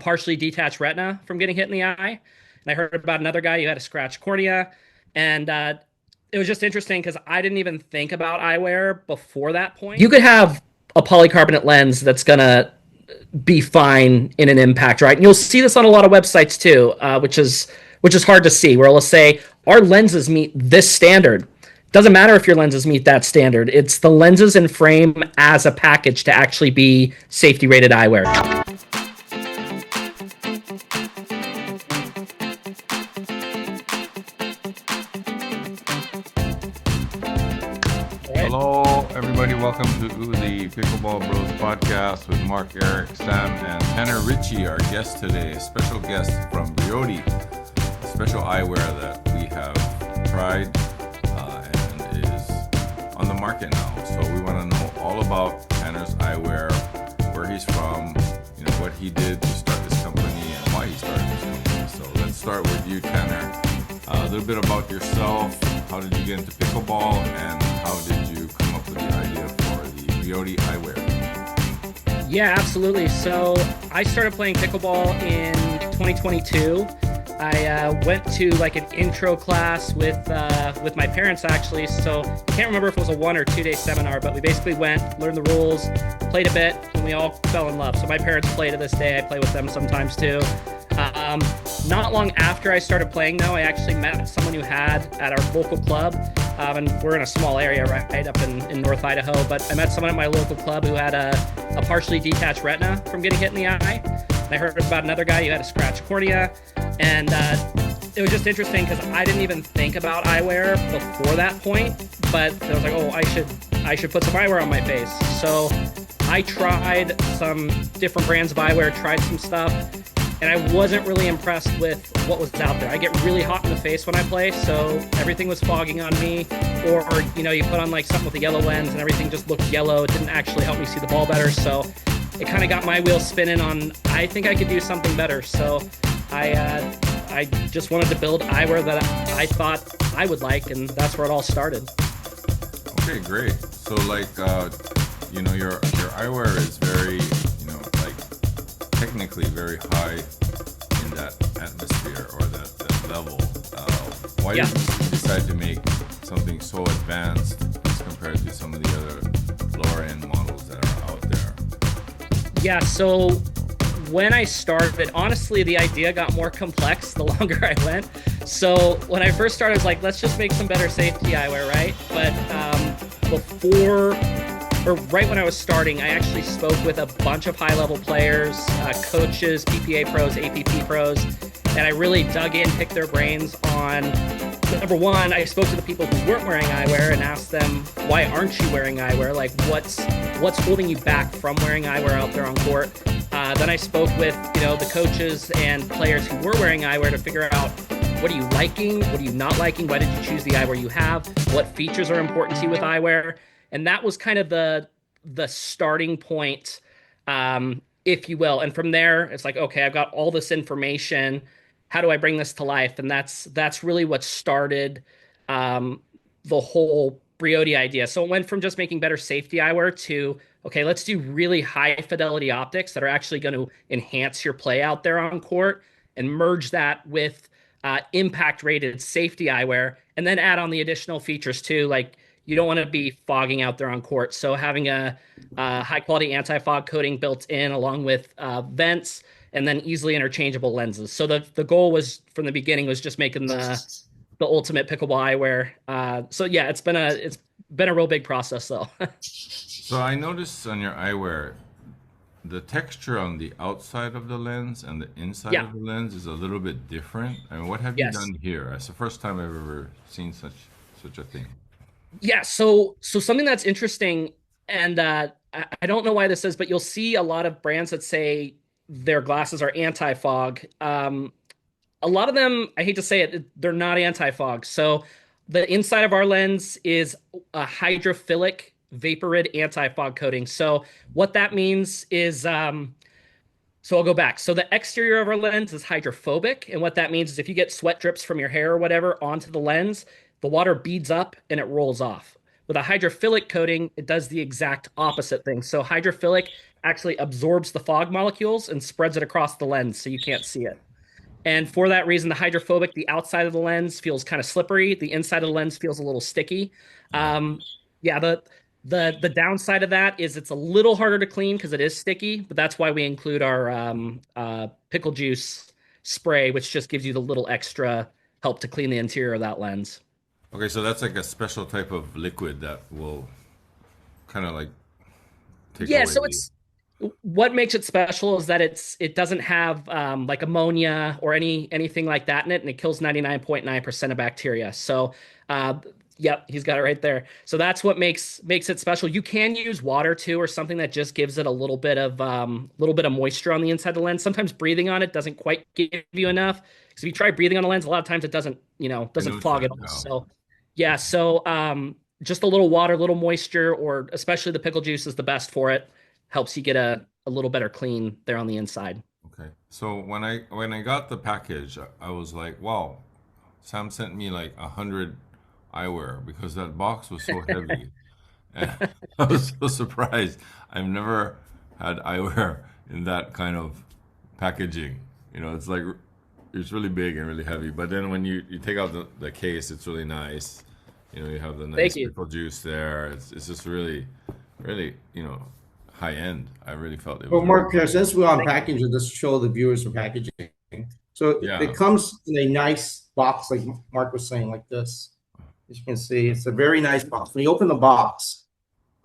partially detached retina from getting hit in the eye. And I heard about another guy who had a scratched cornea. And it was just interesting because I didn't even think about eyewear before that point. You could have a polycarbonate lens that's going to be fine in an impact, right? And you'll see this on a lot of websites too, which is hard to see, where it'll say our lenses meet this standard. Doesn't matter if your lenses meet that standard. It's the lenses and frame as a package to actually be safety rated eyewear. Hello, everybody. Welcome to the Pickleball Bros podcast with Mark, Eric, Sam, and Tanner Ritchie, our guest today. A special guest from Brioti, a special eyewear that we have tried and is on the market now. So we want to know all about Tanner's eyewear, where he's from, what he did to start this company and why he started this company. So let's start with you, Tanner. A little bit about yourself. How did you get into pickleball, and how did you come up with the idea for the Brioti eyewear? Yeah, absolutely. So I started playing pickleball in 2022. I went to like an intro class with my parents actually. So I can't remember if it was a 1 or 2 day seminar, but we basically went, learned the rules, played a bit, and we all fell in love. So my parents play to this day. I play with them sometimes too. Not long after I started playing, though, I actually met someone who had at our local club, and we're in a small area right up in North Idaho, but I met someone at my local club who had a partially detached retina from getting hit in the eye. And I heard about another guy who had a scratched cornea, and it was just interesting because I didn't even think about eyewear before that point, but I was like, oh, I should put some eyewear on my face. So I tried some different brands of eyewear, tried some stuff, and I wasn't really impressed with what was out there. I get really hot in the face when I play, so everything was fogging on me. Or you put on like something with a yellow lens and everything just looked yellow. It didn't actually help me see the ball better. So it kind of got my wheels spinning on, I think I could do something better. So I just wanted to build eyewear that I thought I would like, and that's where it all started. Okay, great. So your eyewear is very, technically very high in that atmosphere or that level. Why did you decide to make something so advanced as compared to some of the other lower end models that are out there? Yeah, so when I started, honestly, the idea got more complex the longer I went. So when I first started, I was like, let's just make some better safety eyewear, right? But right when I was starting, I actually spoke with a bunch of high-level players, coaches, PPA pros, APP pros, and I really dug in, picked their brains on, number one, I spoke to the people who weren't wearing eyewear and asked them, why aren't you wearing eyewear? Like, what's holding you back from wearing eyewear out there on court? Then I spoke with, the coaches and players who were wearing eyewear to figure out, what are you liking? What are you not liking? Why did you choose the eyewear you have? What features are important to you with eyewear? And that was kind of the starting point, if you will. And from there, it's like, okay, I've got all this information. How do I bring this to life? And that's really what started the whole Brioti idea. So it went from just making better safety eyewear to, okay, let's do really high fidelity optics that are actually going to enhance your play out there on court, and merge that with impact rated safety eyewear, and then add on the additional features too, like you don't want to be fogging out there on court. So having a high quality anti-fog coating built in along with vents, and then easily interchangeable lenses. So the goal was from the beginning was just making the ultimate pickleball eyewear. So yeah, it's been a real big process though. So I noticed on your eyewear, the texture on the outside of the lens and the inside of the lens is a little bit different. I mean, what have you done here? It's the first time I've ever seen such a thing. Yeah, so something that's interesting, and I don't know why this is, but you'll see a lot of brands that say their glasses are anti-fog. A lot of them, I hate to say it, they're not anti-fog. So the inside of our lens is a hydrophilic Vaporid anti-fog coating. So what that means is, so I'll go back. So the exterior of our lens is hydrophobic, and what that means is if you get sweat drips from your hair or whatever onto the lens, the water beads up and it rolls off. With a hydrophilic coating, it does the exact opposite thing. So hydrophilic actually absorbs the fog molecules and spreads it across the lens so you can't see it. And for that reason, the hydrophobic, the outside of the lens feels kind of slippery. The inside of the lens feels a little sticky. Yeah. Yeah, the downside of that is it's a little harder to clean because it is sticky, but that's why we include our pickle juice spray, which just gives you the little extra help to clean the interior of that lens. Okay, so that's like a special type of liquid that will kind of like take Yeah, away so the. it's what makes it special is that it doesn't have like ammonia or anything like that in it, and it kills 99.9% of bacteria. So, uh, yep, he's got it right there. So that's what makes it special. You can use water too, or something that just gives it a little bit of moisture on the inside of the lens. Sometimes breathing on it doesn't quite give you enough. Because if you try breathing on a lens, a lot of times it doesn't I doesn't noticed fog that at all. now. So yeah, so just a little water, a little moisture, or especially the pickle juice is the best for it. Helps you get a little better clean there on the inside. Okay, so when I got the package, I was like, wow, Sam sent me like 100 eyewear because that box was so heavy, and I was so surprised. I've never had eyewear in that kind of packaging. It's like it's really big and really heavy. But then when you take out the case, it's really nice. You have the Thank nice you. pickle juice there. It's just really, really, high end. I really felt it was Well, really Mark, nice. since we're on Thank you. packaging, just show the viewers the packaging. So Yeah. it comes in a nice box, like Mark was saying, like this. As you can see, it's a very nice box. When you open the box,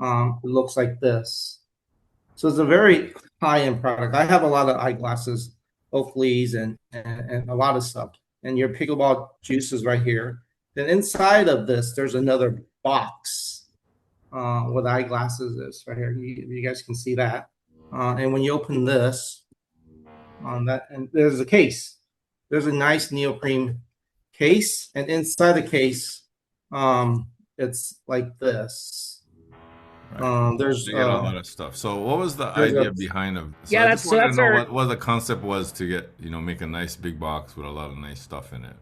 it looks like this. So it's a very high-end product. I have a lot of eyeglasses, Oakleys, and a lot of stuff. And your pickleball juice is right here. Then inside of this, there's another box where the eyeglasses is right here. You guys can see that. And when you open this, on that, and there's a case. There's a nice neoprene case, and inside the case, it's like this. Right. There's They get a lot of stuff. So what was the there's a idea behind of so Yeah, I just that's so wanted to that's know our what the concept was to get, make a nice big box with a lot of nice stuff in it.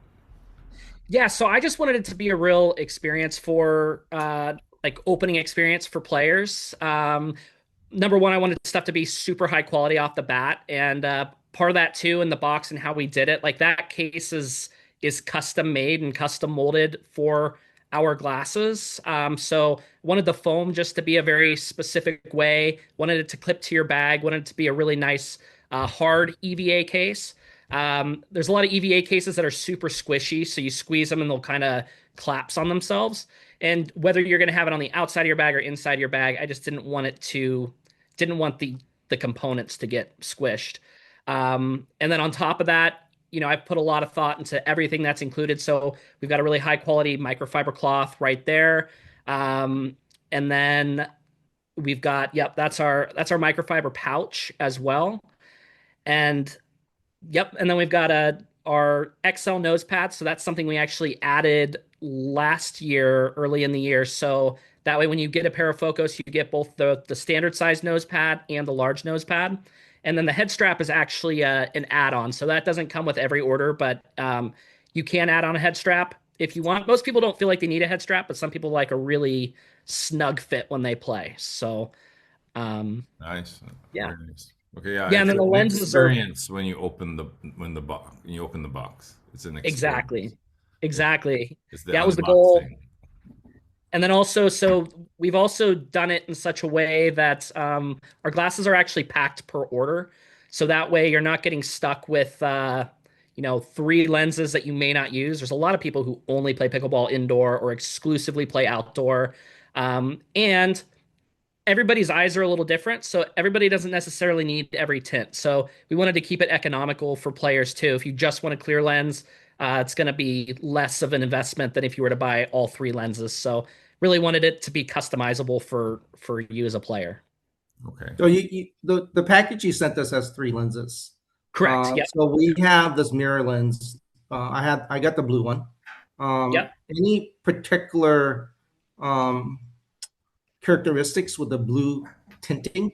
yeah. So I just wanted it to be a real experience for like opening experience for players. Number one, I wanted stuff to be super high quality off the bat, and part of that too in the box and how we did it. Like that case is custom made and custom molded for our glasses. So wanted the foam just to be a very specific way. Wanted it to clip to your bag. Wanted it to be a really nice hard EVA case. There's a lot of EVA cases that are super squishy, so you squeeze them and they'll kind of collapse on themselves. And whether you're going to have it on the outside of your bag or inside your bag, I just didn't want the components to get squished. And then on top of that, I put a lot of thought into everything that's included. So we've got a really high quality microfiber cloth right there. And then we've got, yep, that's our microfiber pouch as well. And yep, and then we've got our XL nose pads. So that's something we actually added last year, early in the year. So that way, when you get a pair of Focus, you get both the standard size nose pad and the large nose pad. And then the head strap is actually an add-on. So that doesn't come with every order, but you can add on a head strap if you want. Most people don't feel like they need a head strap, but some people like a really snug fit when they play. So Nice. yeah, Very nice. Okay, yeah, yeah, and it's then the an lenses are experience when you open the box. It's an experience. exactly, It's, exactly. it's the That was the goal. unboxing. And then also, so we've also done it in such a way that our glasses are actually packed per order. So that way you're not getting stuck with, three lenses that you may not use. There's a lot of people who only play pickleball indoor or exclusively play outdoor. And everybody's eyes are a little different. So everybody doesn't necessarily need every tint. So we wanted to keep it economical for players too. If you just want a clear lens, it's going to be less of an investment than if you were to buy all three lenses. So really wanted it to be customizable for you as a player. Okay. so the package you sent us has three lenses. Correct. Yep. So we have this mirror lens. I got the blue one. Yep. Any particular characteristics with the blue tinting?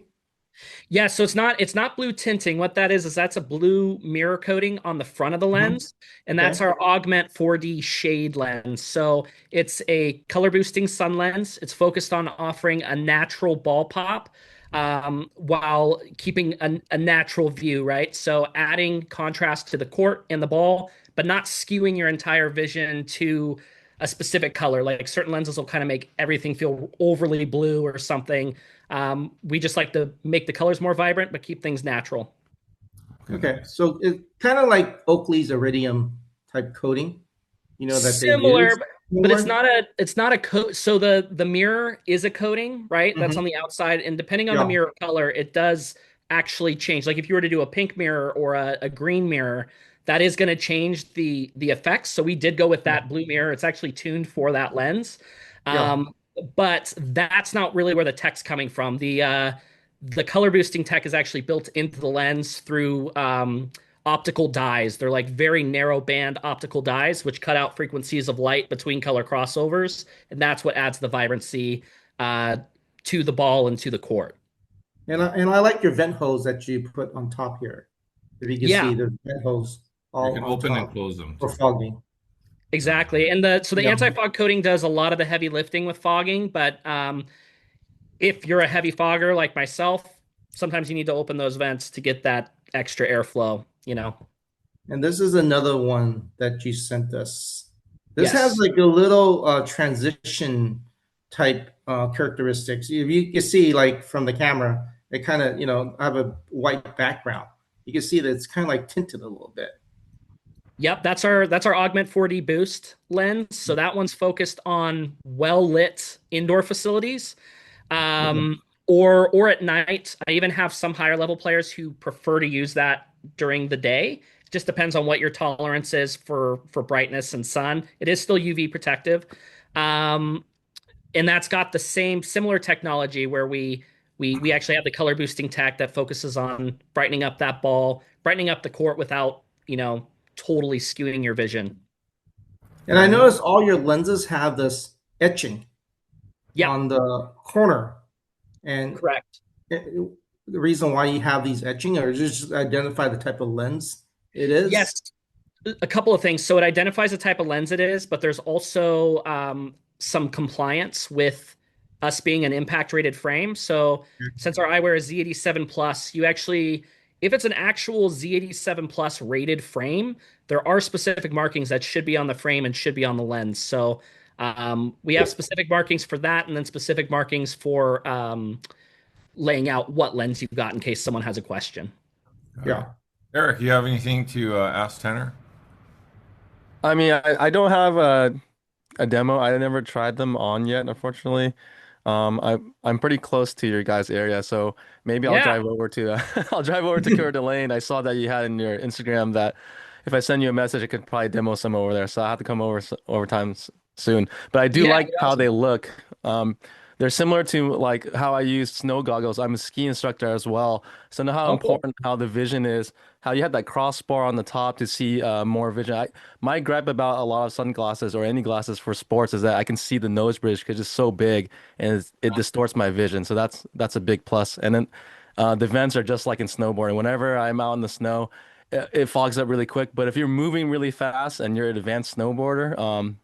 Yeah, so it's not blue tinting. What that is that's a blue mirror coating on the front of the Mhm. lens, and that's Okay. our Augment 4D shade lens. So it's a color boosting sun lens. It's focused on offering a natural ball pop while keeping a natural view, right? So adding contrast to the court and the ball, but not skewing your entire vision to a specific color. Like certain lenses will kind of make everything feel overly blue or something. We just like to make the colors more vibrant, but keep things natural. Okay, Okay. nice. So it's kind of like Oakley's iridium type coating, that they Similar, use. but it's Similar? not a coat. So the mirror is a coating, right? That's on Hmm. the outside, and depending on the Yeah. mirror color, it does actually change. Like if you were to do a pink mirror or a green mirror, that is going to change the effects. So we did go with Yeah. that blue mirror. It's actually tuned for that lens. Yeah. Um, but that's not really where the tech's coming from. The color boosting tech is actually built into the lens through optical dyes. They're like very narrow band optical dyes, which cut out frequencies of light between color crossovers, and that's what adds the vibrancy uh, to the ball and to the court. And I like your vent hose that you put on top here. If you can Yeah, see the vent hose You all can on open and top close them for too. fogging. exactly. And the Yeah. anti-fog coating does a lot of the heavy lifting with fogging, but if you're a heavy fogger like myself, sometimes you need to open those vents to get that extra airflow, you know. And this is another one that you sent us. This has Yes. like a little transition type characteristics. If you can see, like from the camera, it kind of, have a white background. You can see that it's kind of like tinted a little bit. Yep, that's our Augment 4D Boost lens. So that one's focused on well-lit indoor facilities. Yeah. Or at night. I even have some higher level players who prefer to use that during the day. It just depends on what your tolerance is for brightness and sun. It is still UV protective. Um, and that's got the same similar technology where we actually have the color boosting tech that focuses on brightening up that ball, brightening up the court without, totally skewing your vision. And I noticed all your lenses have this etching Yep, on the corner. And correct. the reason why you have these etching, or just identify the type of lens it is. Yes, a couple of things. So it identifies the type of lens it is, but there's also some compliance with us being an impact rated frame. So since our eyewear is Z87 plus, you actually, if it's an actual Z87 plus rated frame, there are specific markings that should be on the frame and should be on the lens. So we have specific markings for that, and then specific markings for laying out what lens you've got in case someone has a question. All right. Yeah. Eric, you have anything to ask Tanner? I mean, I don't have a demo. I never tried them on yet, unfortunately. I'm pretty close to your guys' area, so maybe I'll Yeah. drive over to I'll drive over to Coeur d'Alene. I saw that you had in your Instagram that if I send you a message, I could probably demo some over there. So I have to come over over time soon. But I do Yeah, like how they look. They're similar to like how I use snow goggles. I'm a ski instructor as well, so I know how oh, cool. important how the vision is. How you have that crossbar on the top to see more vision. My gripe about a lot of sunglasses or any glasses for sports is that I can see the nose bridge because it's so big and it distorts my vision. So that's a big plus. And then the vents are just like in snowboarding. Whenever I'm out in the snow, it fogs up really quick. But if you're moving really fast and you're an advanced snowboarder,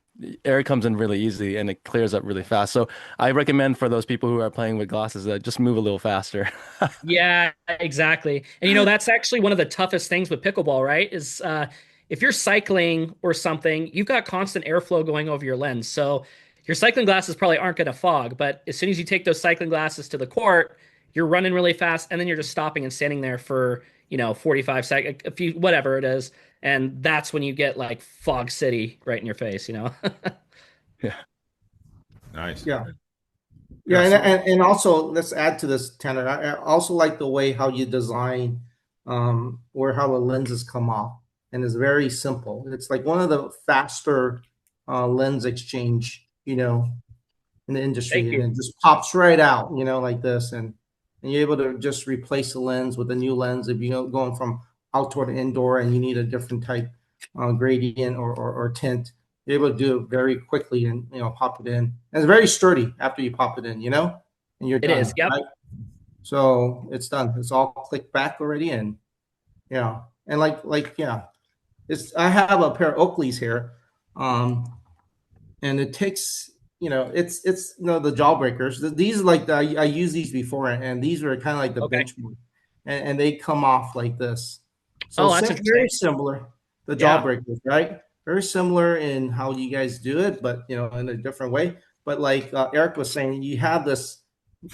air comes in really easy and it clears up really fast. So I recommend for those people who are playing with glasses that just move a little faster. Yeah, exactly. And that's actually one of the toughest things with pickleball, right? Is if you're cycling or something, you've got constant airflow going over your lens. So your cycling glasses probably aren't going to fog, but as soon as you take those cycling glasses to the court, you're running really fast and then you're just stopping and standing there for, 45 seconds, a few, whatever it is. And that's when you get like fog city right in your face. Yeah. Nice. Yeah. Yeah, Yeah. and also let's add to this, Tanner. I also like the way how you design or how the lenses come off, and it's very simple. It's like one of the faster lens exchange, in the Thank industry, and you. it just pops right out, like this, and you're able to just replace the lens with a new lens if going from outdoor to indoor, and you need a different type gradient or tint. You're able to do it very quickly and pop it in. And it's very sturdy after you pop it in, and you're It is. done, Yep. right? So it's done. It's all clicked back already, and yeah, and yeah, I have a pair of Oakleys here, and it takes it's the jawbreakers. These are like I used these before, and these are kind of like the Okay. benchmark, and they come off like this. So Oh, that's very interesting. similar, the Yeah. jawbreakers, right? Very similar in how you guys do it, but in a different way. But like Eric was saying, you have this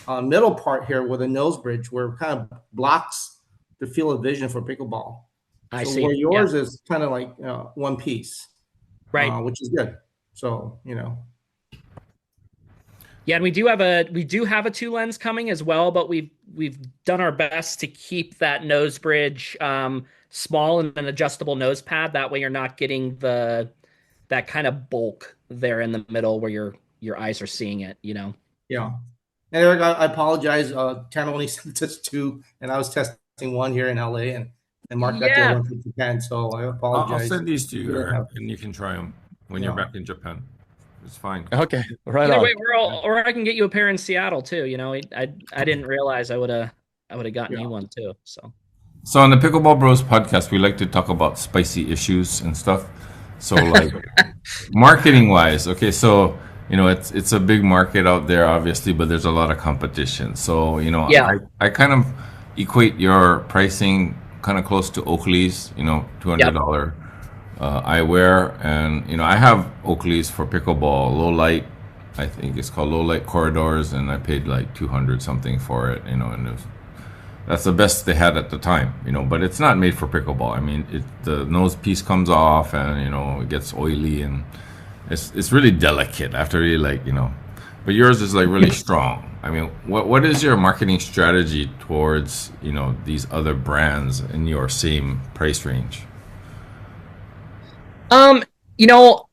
middle part here with a nose bridge where it kind of blocks the field of vision for pickleball. I So see. where Yeah. yours is kind of like one piece, Right. which is good. So Yeah, and we do have a two lens coming as well, but we've done our best to keep that nose bridge small and an adjustable nose pad. That way, you're not getting that kind of bulk there in the middle where your eyes are seeing it. yeah. And Eric, I apologize. Tanner only sent us two, and I was testing one here in LA, and Mark got the other Yeah. one from Japan. So I I'll apologize. send these to you, Yeah. Eric, and you can try them when you're Yeah. back in Japan. It's fine. Okay, right Either on. way, or I can get you a pair in Seattle too. I didn't realize I would have gotten Yeah. you one too. So on the Pickleball Bros podcast, we like to talk about spicy issues and stuff. So like marketing wise, okay, so it's a big market out there, obviously, but there's a lot of competition. So Yeah. I kind of equate your pricing kind of close to Oakley's, $200 eyewear, and I have Oakley's for pickleball, low light. I think it's called low light corridors, and I paid like 200 something for it, and that's the best they had at the time, but it's not made for pickleball. I mean, the nose piece comes off, and it gets oily, and it's really delicate after but yours is like really strong. I mean, what is your marketing strategy towards these other brands in your same price range? You know,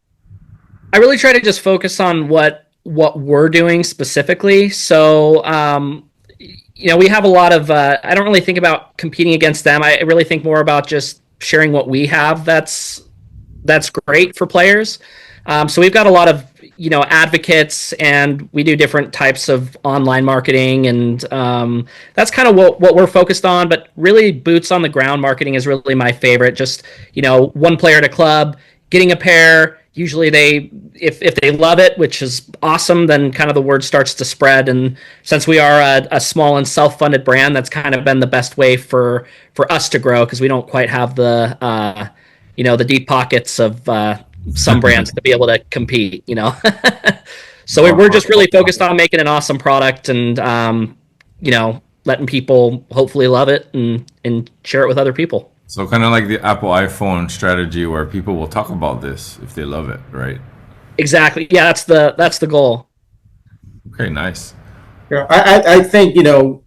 I really try to just focus on what we're doing specifically. So, we have a lot of. I don't really think about competing against them. I really think more about just sharing what we have. That's great for players. So we've got a lot of advocates, and we do different types of online marketing, and that's kind of what we're focused on. But really, boots on the ground marketing is really my favorite. Just one player at a club getting a pair. Usually if they love it, which is awesome, then kind of the word starts to spread. And since we are a small and self-funded brand, that's kind of been the best way for us to grow, because we don't quite have the the deep pockets of some brands to be able to compete. So we're just really focused on making an awesome product, and letting people hopefully love it and share it with other people. So kind of like the Apple iPhone strategy, where people will talk about this if they love it, right? Exactly. Yeah, that's the goal. Okay, nice. Yeah, I think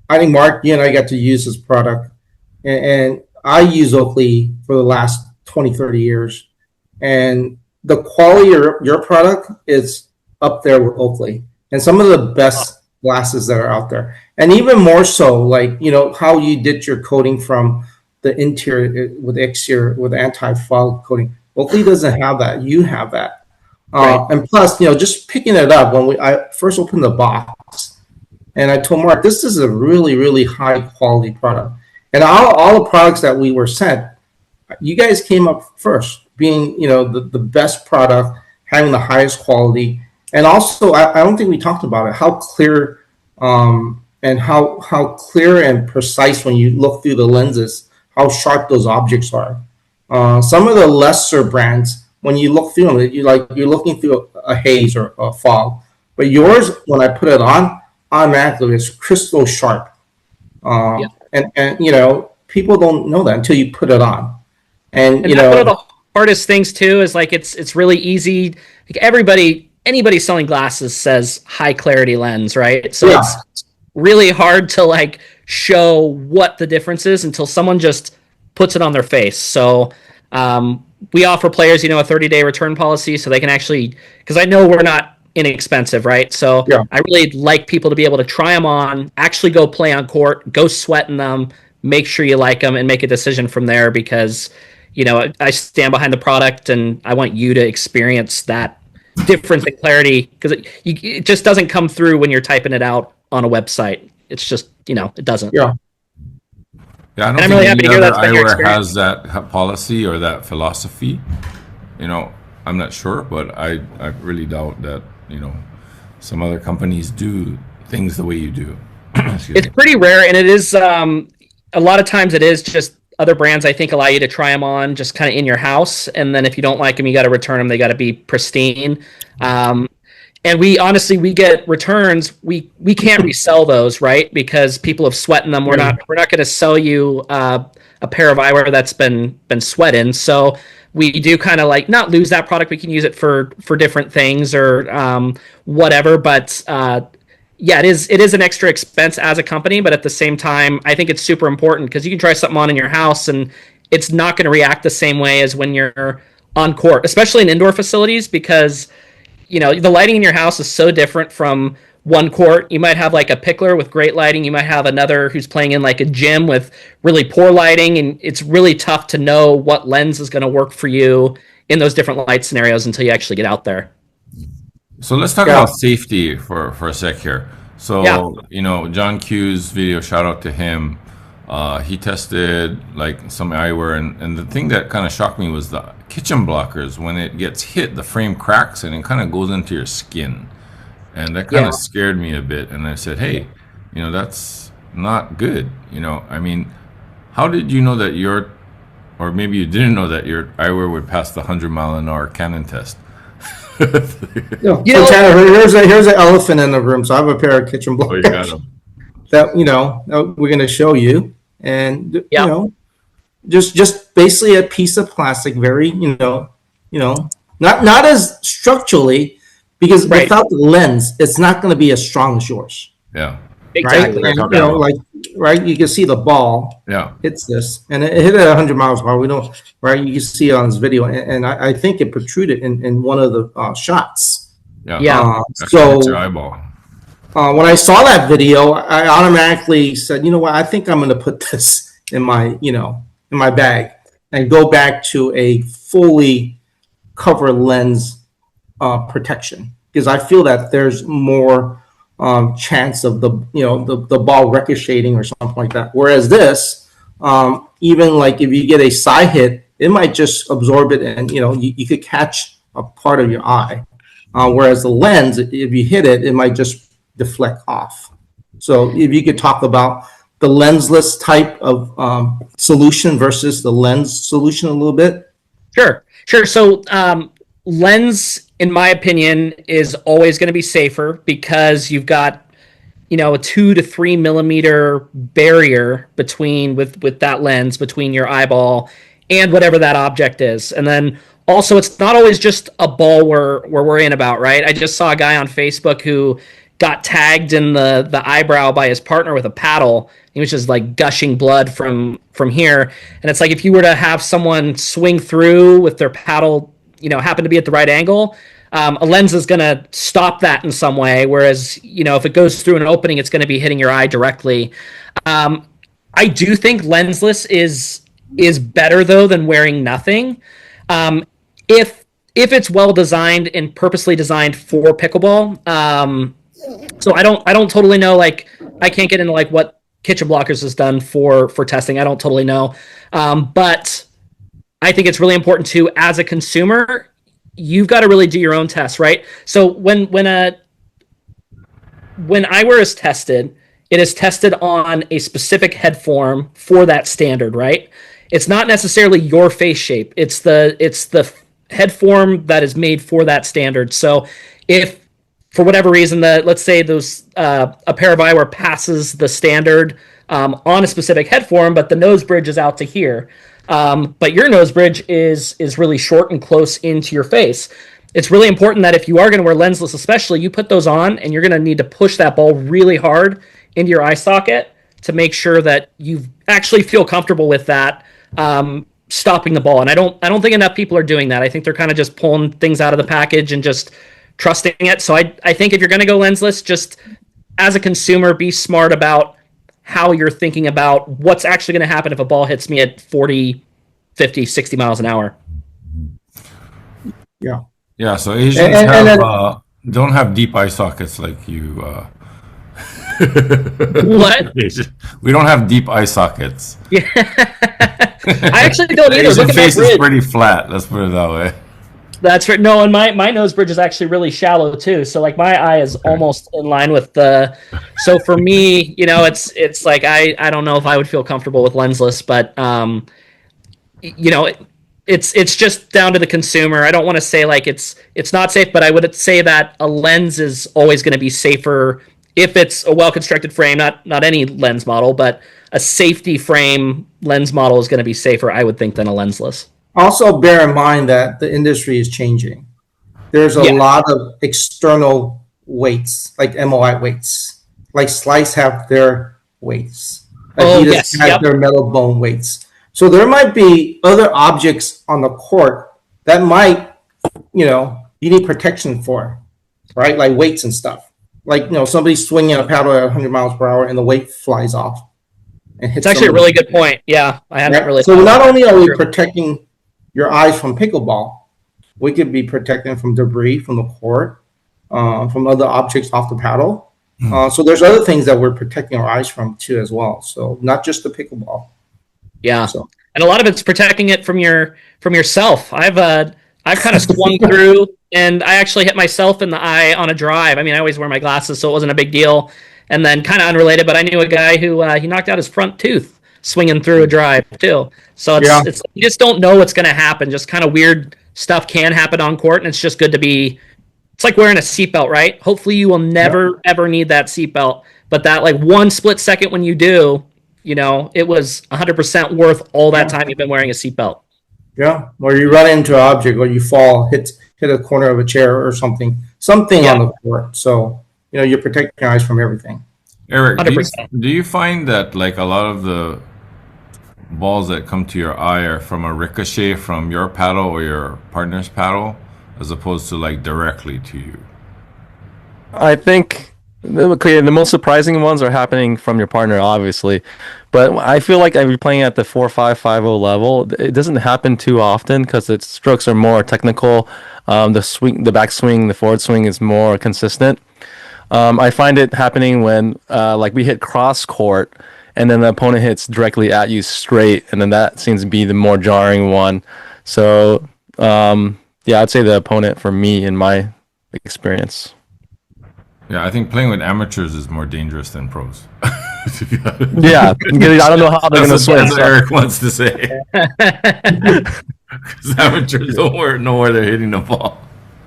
I think Mark, you and I got to use this product, and I use Oakley for the last 20, 30 years, and the quality of your product is up there with Oakley, and some of the best glasses that are out there, and even more so, like how you did your coating from the interior with exterior with anti-fog coating. Oakley doesn't have that. You have that. Right. And plus, just picking it up when I first opened the box, and I told Mark, this is a really, really high quality product. And all the products that we were sent, you guys came up first, being the best product, having the highest quality, and also I don't think we talked about it, how clear and how clear and precise when you look through the lenses, how sharp those objects are. Some of the lesser brands, when you look through them, you're looking through a haze or a fog. But yours, when I put it on, automatically it's crystal sharp. Yeah. And people don't know that until you put it on. And that's one of the hardest things too, is like it's really easy. Like anybody selling glasses says high clarity lens, right? So it's really hard to like show what the difference is until someone just puts it on their face. So we offer players, a 30-day return policy, so they can actually, because I know we're not inexpensive, right? So I really like people to be able to try them on, actually go play on court, go sweat in them, make sure you like them, and make a decision from there, because I stand behind the product, and I want you to experience that difference in clarity, because it just doesn't come through when you're typing it out on a website. It's just, it doesn't. Yeah. Yeah, I don't And I'm think really happy any to hear other that's been your eyewear experience. has that policy or that philosophy. I'm not sure, but I really doubt that, some other companies do things the way you do. Excuse It's me. pretty rare, and it is a lot of times it is just other brands I think allow you to try them on just kind of in your house, and then if you don't like them, you got to return them. They got to be pristine. Um, and we get returns. We can't resell those, right? Because people have sweat in them. We're Yeah. not going to sell you a pair of eyewear that's been sweat in. So we do kind of like not lose that product. We can use it for different things or whatever. But yeah, it is an extra expense as a company. But at the same time, I think it's super important because you can try something on in your house and it's not going to react the same way as when you're on court, especially in indoor facilities, because the lighting in your house is so different from one court. You might have like a pickler with great lighting. You might have another who's playing in like a gym with really poor lighting. And it's really tough to know what lens is going to work for you in those different light scenarios until you actually get out there. So let's talk Yeah. about safety for a sec here. So, Yeah. John Kew's video, shout out to him. He tested like some eyewear, and the thing that kind of shocked me was the kitchen blockers. When it gets hit, the frame cracks and it kind of goes into your skin. And that kind Yeah. of scared me a bit. And I said, hey, that's not good. I mean, how did you know that or maybe you didn't know that your eyewear would pass the 100-mile-an-hour cannon test? Yeah. You So know- Tanner, here's an elephant in the room. So I have a pair of kitchen Oh, you got blockers them. that we're going to show you, and Yeah. just basically a piece of plastic, very not as structurally, because Right. without the lens, it's not going to be as strong as yours, Yeah. Exactly. right? And talking about. like right, you can see the ball Yeah. hits this, and it hit at 100 miles per hour. We don't, right? You can see it on this video, and I think it protruded in one of the shots. Yeah. Yeah. Actually, it's your eyeball. When I saw that video, I automatically said, you know what? I think I'm going to put this in my bag and go back to a fully cover lens protection, because I feel that there's more chance of the ball ricocheting or something like that. Whereas this, even like if you get a side hit, it might just absorb it, and you could catch a part of your eye. Whereas the lens, if you hit it, it might just deflect off. So if you could talk about the lensless type of solution versus the lens solution a little bit. Sure. So lens, in my opinion, is always going to be safer because you've got a 2 to 3 millimeter barrier with that lens between your eyeball and whatever that object is. And then also, it's not always just a ball we're worrying about, right? I just saw a guy on Facebook who got tagged in the eyebrow by his partner with a paddle. He was just like gushing blood from here. And it's like if you were to have someone swing through with their paddle, happen to be at the right angle, a lens is going to stop that in some way. Whereas, if it goes through an opening, it's going to be hitting your eye directly. I do think lensless is better though than wearing nothing. If it's well designed and purposely designed for pickleball. So I don't totally know. Like, I can't get into like what kitchen blockers has done for testing. I don't totally know. But I think it's really important to, as a consumer, you've got to really do your own tests, right? So when eyewear is tested, it is tested on a specific head form for that standard, right? It's not necessarily your face shape. It's the head form that is made for that standard. So if for whatever reason let's say a pair of eyewear passes the standard on a specific head form, but the nose bridge is out to here, but your nose bridge is really short and close into your face. It's really important that if you are going to wear lensless, especially, you put those on and you're going to need to push that ball really hard into your eye socket to make sure that you actually feel comfortable with that stopping the ball. And I don't think enough people are doing that. I think they're kind of just pulling things out of the package and just trusting it. So I think if you're going to go lensless, just as a consumer, be smart about how you're thinking about what's actually going to happen if a ball hits me at 40, 50, 60 miles an hour. Yeah. Yeah, so Asians don't have deep eye sockets like you. What? We don't have deep eye sockets. Yeah. I actually don't The either. Asian Look at my face is bridge. pretty flat. Let's put it that way. That's right. No, and my nose bridge is actually really shallow too. So like my eye is almost in line with the. So for me, it's like I don't know if I would feel comfortable with lensless, but you know, it's just down to the consumer. I don't want to say like it's not safe, but I would say that a lens is always going to be safer if it's a well constructed frame, not any lens model, but a safety frame lens model is going to be safer, I would think, than a lensless. Also, bear in mind that the industry is changing. There's a Yeah. lot of external weights, like MOI weights. Like Slice have their weights. Oh, Adidas yes. has Yep. their metal bone weights. So there might be other objects on the court that might, you need protection for, right? Like weights and stuff. Like, somebody's swinging a paddle at 100 miles per hour and the weight flies off and hits It's actually a somebody. really good point. Yeah, I hadn't Right? really. So thought not about only that. are we True. protecting your eyes from pickleball, we could be protecting from debris from the court, from other objects off the paddle. So there's other things that we're protecting our eyes from too, as well. So not just the pickleball. Yeah, So and a lot of it's protecting it from yourself. I've kind of swung through, and I actually hit myself in the eye on a drive. I mean, I always wear my glasses, so it wasn't a big deal. And then, kind of unrelated, but I knew a guy who he knocked out his front tooth swinging through a drive too. So Yeah. it's you just don't know what's going to happen. Just kind of weird stuff can happen on court, and it's just good to be. It's like wearing a seatbelt, right? Hopefully, you will never ever need that seatbelt, but that like one split second when you do, it was 100% worth all that time you've been wearing a seatbelt. yeah, or you run into an object, or you fall, hit a corner of a chair or something on the court. So you're protecting your eyes from everything. Eric, 100%. do you find that like a lot of the balls that come to your eye are from a ricochet from your paddle or your partner's paddle, as opposed to like directly to you? I think okay, the most surprising ones are happening from your partner, obviously. But I feel like if you're playing at the 4.550 level, it doesn't happen too often because its strokes are more technical. The swing, the back swing, the forward swing is more consistent. I find it happening when like we hit cross court and then the opponent hits directly at you straight, and then that seems to be the more jarring one. So yeah, I'd say the opponent for me in my experience. Yeah, I think playing with amateurs is more dangerous than pros. Yeah, because I don't know how they're going to swing. That's what Eric wants to say. Because amateurs don't know where they're hitting the ball.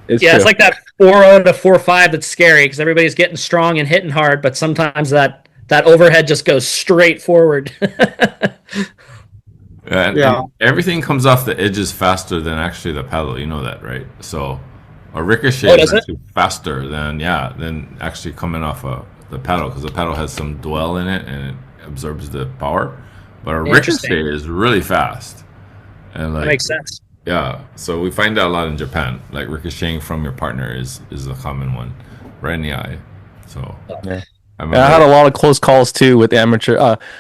It's Yeah, true. it's like that 4.0 to 4.5 that's scary because everybody's getting strong and hitting hard, but sometimes that overhead just goes straight forward. And Yeah. everything comes off the edges faster than actually the paddle. You know that, right? So a ricochet Oh, is does it? actually faster than actually coming off the paddle, because the paddle has some dwell in it and it absorbs the power. But a Interesting. ricochet is really fast. And That like makes sense. yeah, so we find that a lot in Japan. Like ricocheting from your partner is a common one, right in the eye. So Yeah. I And I had a lot of close calls too with amateur.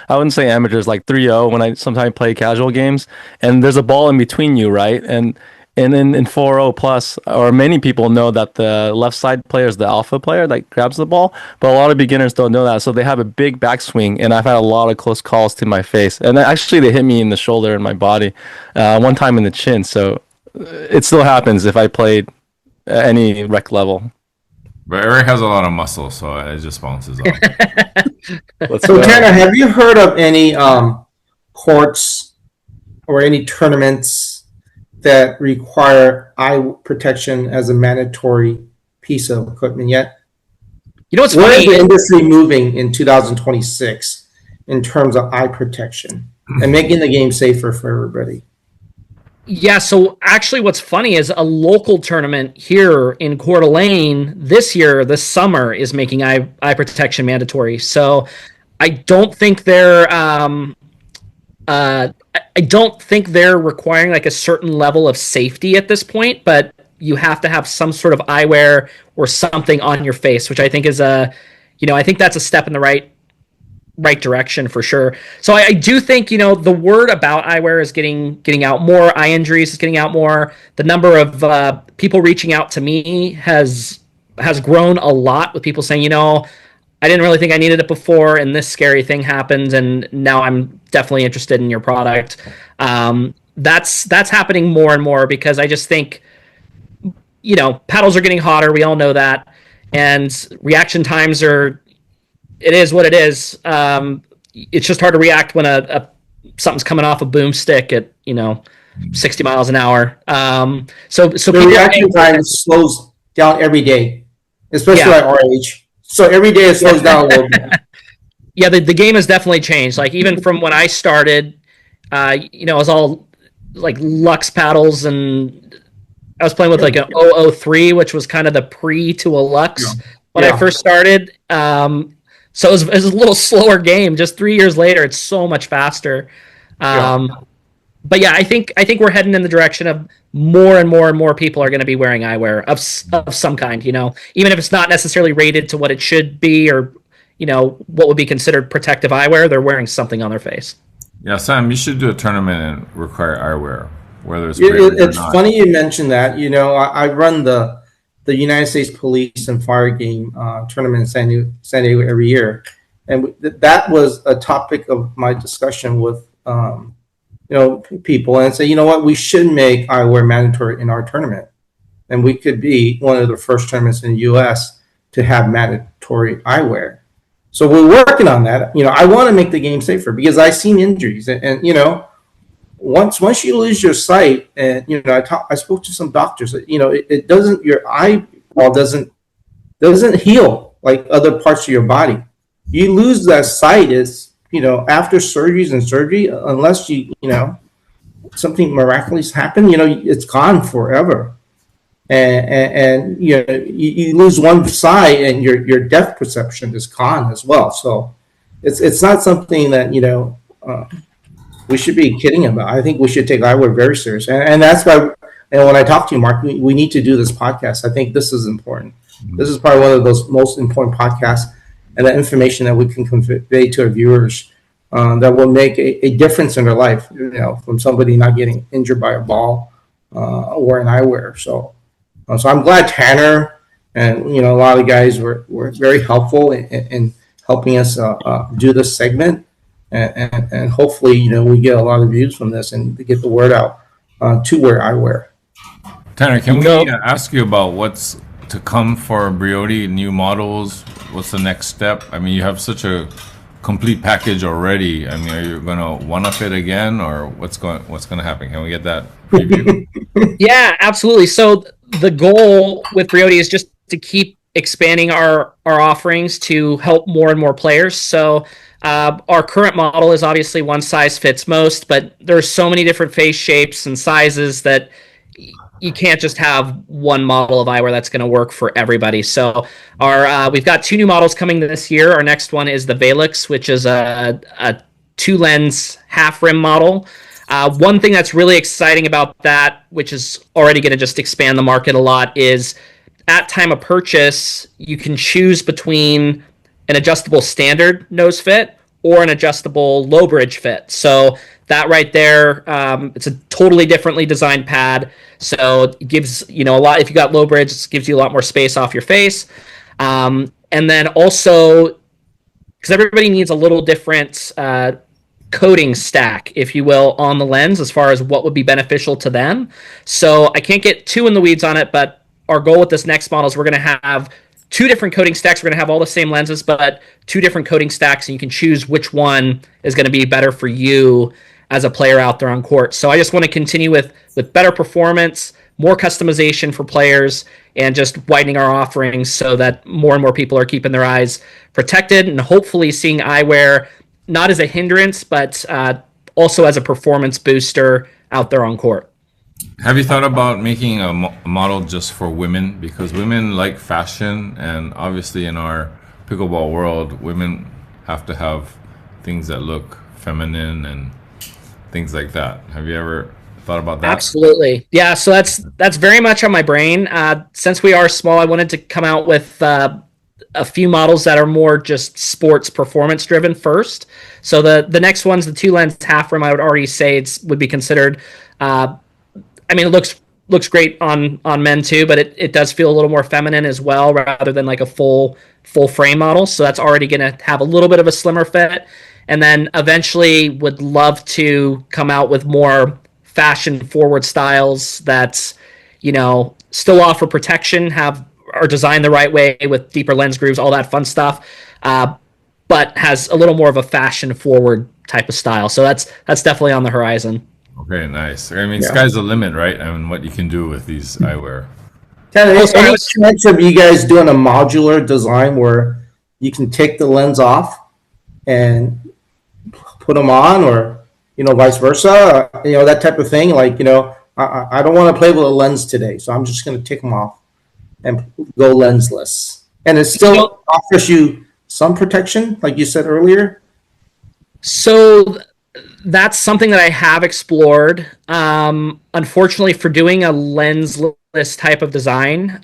I wouldn't say amateurs, like 3-0 when I sometimes play casual games, and there's a ball in between you, right? And then in 4-0 plus, or many people know that the left side player is the alpha player that grabs the ball, but a lot of beginners don't know that, so they have a big backswing, and I've had a lot of close calls to my face, and actually they hit me in the shoulder and my body, one time in the chin. So it still happens if I played at any rec level. But Eric has a lot of muscle, so it just bounces off. Let's So go. Tanner, have you heard of any courts or any tournaments that require eye protection as a mandatory piece of equipment yet? You know what's Where is funny? the industry moving in 2026 in terms of eye protection and making the game safer for everybody? Yeah, so actually what's funny is a local tournament here in Coeur d'Alene this summer, is making eye protection mandatory. So I don't think they're I don't think they're requiring like a certain level of safety at this point, but you have to have some sort of eyewear or something on your face, which I think is I think that's a step in the right direction for sure. So I do think, the word about eyewear is getting out more. Eye injuries is getting out more. The number of people reaching out to me has grown a lot, with people saying, I didn't really think I needed it before, and this scary thing happened, and now I'm definitely interested in your product. That's happening more and more because I just think, paddles are getting hotter. We all know that, and reaction times are. It is what it is. It's just hard to react when something's coming off a boomstick at 60 miles an hour. So The reaction time slows down every day, especially at our age. So every day it slows down a little bit. Yeah, the game has definitely changed. Like even from when I started, it was all like Lux paddles, and I was playing with like an 003, which was kind of the pre to a Lux when I first started. So it was a little slower game. Just 3 years later, it's so much faster. But yeah, I think we're heading in the direction of more and more and more people are going to be wearing eyewear of some kind. Even if it's not necessarily rated to what it should be, or what would be considered protective eyewear, they're wearing something on their face. Yeah, Sam, you should do a tournament and require eyewear, whether it's or It's not. funny you mentioned that. I run the United States Police and Fire Game tournament in San Diego every year, and that was a topic of my discussion with people, and say, what, we should make eyewear mandatory in our tournament, and we could be one of the first tournaments in the U.S. to have mandatory eyewear. So we're working on that. I want to make the game safer because I've seen injuries, and once you lose your sight, and I spoke to some doctors that it doesn't, your eyeball doesn't heal like other parts of your body. You lose that sight is after surgeries and surgery, unless something miraculous happen, it's gone forever. And you lose one side, and your depth perception is gone as well. So it's not something that we should be kidding about. I think we should take eyewear very serious, and that's why. And when I talk to you, Mark, we need to do this podcast. I think this is important. This is probably one of those most important podcasts, and the information that we can convey to our viewers that will make a difference in their life. From somebody not getting injured by a ball or an eyewear. So I'm glad Tanner and a lot of guys were very helpful in helping us do this segment, and hopefully we get a lot of views from this and to get the word out to wear eyewear. Tanner, can we ask you about what's to come for Brioti, new models? What's the next step? I mean, you have such a complete package already. I mean, are you going to one-up it again, or what's going to happen? Can we get that preview? Yeah, absolutely. So the goal with Brioti is just to keep expanding our offerings to help more and more players. So our current model is obviously one size fits most, but there's so many different face shapes and sizes that you can't just have one model of eyewear that's going to work for everybody. So we've got 2 new models coming this year. Our next one is the Valix, which is a 2-lens half rim model. One thing that's really exciting about that, which is already going to just expand the market a lot, is at time of purchase, you can choose between an adjustable standard nose fit or an adjustable low bridge fit. So that right there, it's a totally differently designed pad. So it gives, a lot, if you got low bridge, it gives you a lot more space off your face. And then also, because everybody needs a little different coating stack, if you will, on the lens as far as what would be beneficial to them. So I can't get too in the weeds on it, but our goal with this next model is we're going to have 2 different coating stacks. We're going to have all the same lenses, but 2 different coating stacks, and you can choose which one is going to be better for you as a player out there on court. So I just want to continue with better performance, more customization for players, and just widening our offerings so that more and more people are keeping their eyes protected, and hopefully seeing eyewear not as a hindrance, but also as a performance booster out there on court. Have you thought about making a model just for women? Because women like fashion, and obviously in our pickleball world, women have to have things that look feminine and things like that. Have you ever thought about that? Absolutely. Yeah, so that's very much on my brain. Since we are small, I wanted to come out with a few models that are more just sports performance driven first. So the next one's the 2-lens half rim. I would already say would be considered. It looks looks great on men too, but it does feel a little more feminine as well, rather than like a full frame model. So that's already going to have a little bit of a slimmer fit. And then eventually would love to come out with more fashion forward styles that, still offer protection, are designed the right way with deeper lens grooves, all that fun stuff, but has a little more of a fashion forward type of style. So that's definitely on the horizon. Okay, nice. I mean, sky's the limit, right? I mean, what you can do with these eyewear. Any chance of you guys doing a modular design where you can take the lens off and put them on, or vice versa, that type of thing? Like, I don't want to play with a lens today, so I'm just going to take them off and go lensless, and it still offers you some protection, like you said earlier. So that's something that I have explored. Unfortunately, for doing a lensless type of design,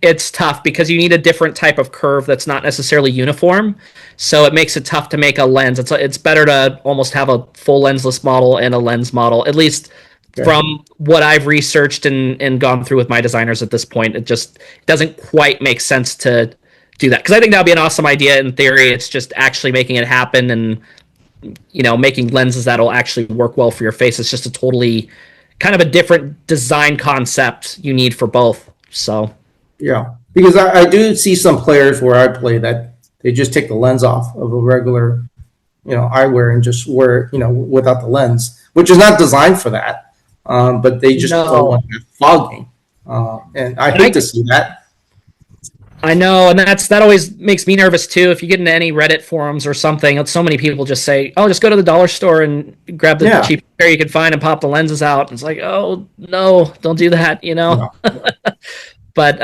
it's tough because you need a different type of curve that's not necessarily uniform. So it makes it tough to make a lens. It's better to almost have a full lensless model and a lens model, at least from what I've researched and gone through with my designers at this point. It just doesn't quite make sense to do that, because I think that would be an awesome idea in theory. It's just actually making it happen and making lenses that'll actually work well for your face. It's just a totally kind of a different design concept you need for both. So yeah, because I do see some players where I play that they just take the lens off of a regular eyewear and just wear without the lens, which is not designed for that. But they just don't want that fogging, and I hate to see that. I know, and that always makes me nervous too. If you get into any Reddit forums or something, so many people just say, "Oh, just go to the dollar store and grab the cheap pair you can find and pop the lenses out." And it's like, "Oh no, don't do that," No. But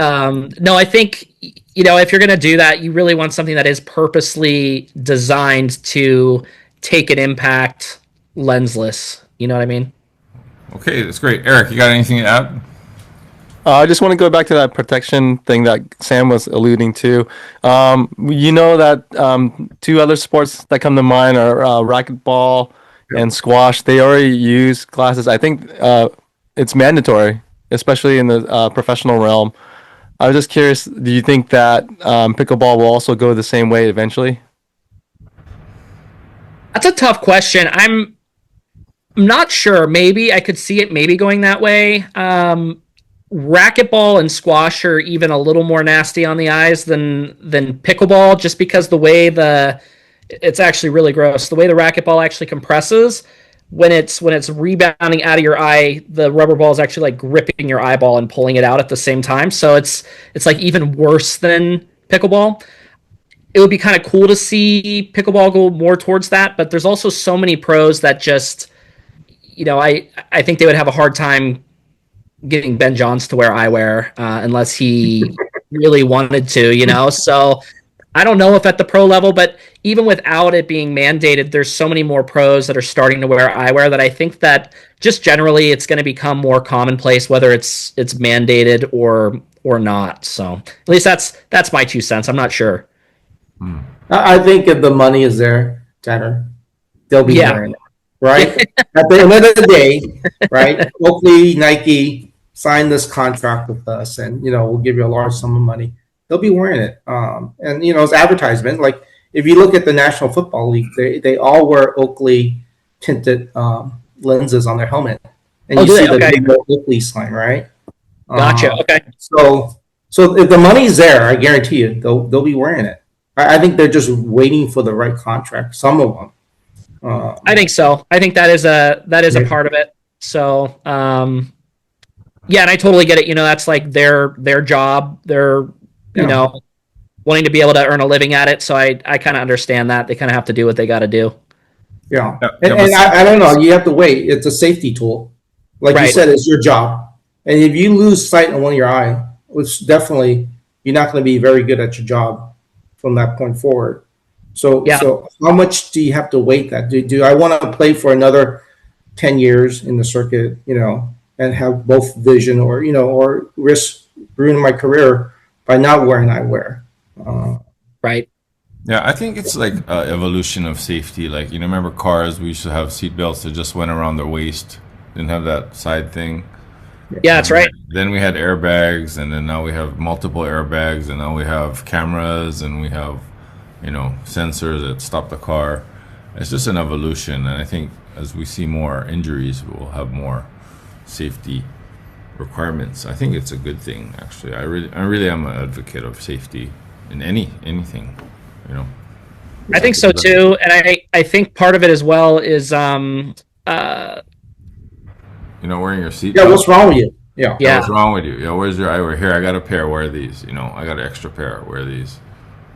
no, I think if you're gonna do that, you really want something that is purposely designed to take an impact lensless. You know what I mean? Okay, that's great. Eric, you got anything to add? I just want to go back to that protection thing that Sam was alluding to. That two other sports that come to mind are racquetball and squash. They already use glasses. I think it's mandatory, especially in the professional realm. I was just curious, do you think that pickleball will also go the same way eventually? That's a tough question. I'm not sure. Maybe I could see it maybe going that way. Racquetball and squash are even a little more nasty on the eyes than pickleball, just because the way it's actually really gross. The way the racquetball actually compresses when it's rebounding out of your eye, the rubber ball is actually like gripping your eyeball and pulling it out at the same time. So it's like even worse than pickleball. It would be kind of cool to see pickleball go more towards that, but there's also so many pros that just I think they would have a hard time getting Ben Johns to wear eyewear unless he really wanted to, So I don't know if at the pro level, but even without it being mandated, there's so many more pros that are starting to wear eyewear that I think that just generally it's going to become more commonplace, whether it's mandated or not. So at least that's my 2 cents. I'm not sure. I think if the money is there, Tanner, they'll be wearing it. Right? At the end of the day, right? Hopefully Nike signed this contract with us and, we'll give you a large sum of money. They'll be wearing it. And, it's advertisement. Like, if you look at the National Football League, they all wear Oakley tinted lenses on their helmet. And you see the big Oakley sign, right? Gotcha. Okay. So if the money's there, I guarantee you, they'll be wearing it. I think they're just waiting for the right contract, some of them. I think so. I think that is a part of it. So, and I totally get it. That's like their job. They're wanting to be able to earn a living at it. So I kind of understand that. They kind of have to do what they got to do. Yeah, and I don't know. You have to wait. It's a safety tool, like you said. It's your job, and if you lose sight on one of your eye, which definitely you're not going to be very good at your job from that point forward. So how much do you have to wait that? Do I want to play for another 10 years in the circuit, and have both vision or risk ruining my career by not wearing eyewear? Right. Yeah, I think it's like evolution of safety. Like, remember cars, we used to have seat belts that just went around their waist, didn't have that side thing. Yeah, that's right. Then we had airbags, and then now we have multiple airbags, and now we have cameras, and we have, sensors that stop the car. It's just an evolution, and I think as we see more injuries, we'll have more safety requirements. I think it's a good thing, actually. I really am an advocate of safety in anything, you know. I think so too, and I think part of it as well is Wearing your seatbelt. Yeah, what's wrong with you? Yeah. Yeah. What's wrong with you? Where's your eyewear? Here, I got a pair. Wear these. I got an extra pair. Wear these.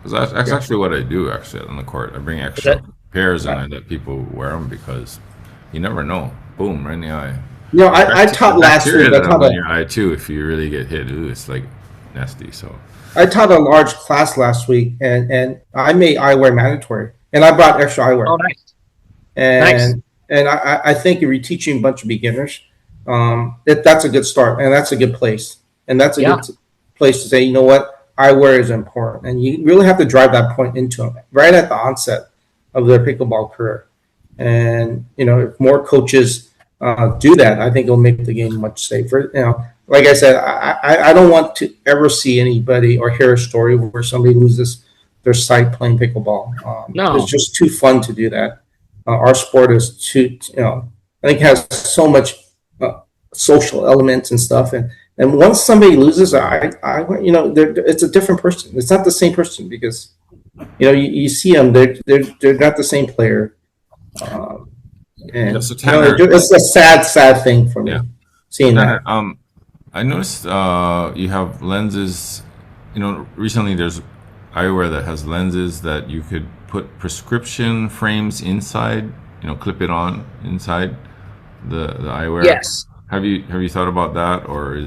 Because that's actually what I do. Actually, on the court, I bring extra pairs and I let people wear them because you never know. Boom, right in the eye. I taught last week. I taught in your eye too. If you really get hit, it's like nasty. So I taught a large class last week, and I made eyewear mandatory, and I brought extra eyewear. Oh, nice. And I think if you're teaching a bunch of beginners, that's a good start, and that's a good place, and that's a good place to say, you know what, eyewear is important, and you really have to drive that point into them right at the onset of their pickleball career. And if more coaches do that, I think it'll make the game much safer. Like I said, I don't want to ever see anybody or hear a story where somebody loses their sight playing pickleball. No, it's just too fun to do that. Our sport is too, I think has so much social elements and stuff. And once somebody loses, it's a different person. It's not the same person because, you see them, they're not the same player. And it's a sad thing for me seeing that. I noticed you have lenses. Recently there's eyewear that has lenses that you could put prescription frames inside. Clip it on inside the eyewear. Yes. Have you thought about that, or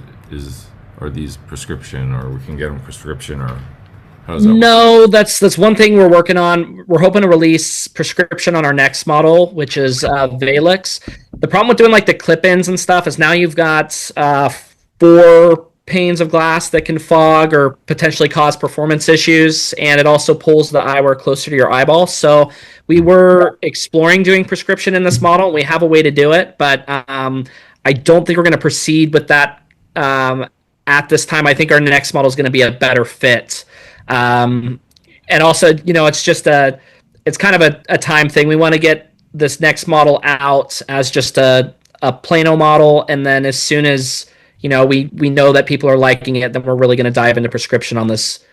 are these prescription, or we can get them prescription, or how does that work? No, that's one thing we're working on. We're hoping to release prescription on our next model, which is Valix. The problem with doing like the clip-ins and stuff is now you've got 4 panes of glass that can fog or potentially cause performance issues, and it also pulls the eyewear closer to your eyeball. So we were exploring doing prescription in this model. We have a way to do it, but I don't think we're going to proceed with that at this time. I think our next model is going to be a better fit. And also, it's kind of a time thing. We want to get this next model out as just a Plano model, and then as soon as we know that people are liking it, then we're really going to dive into prescription on this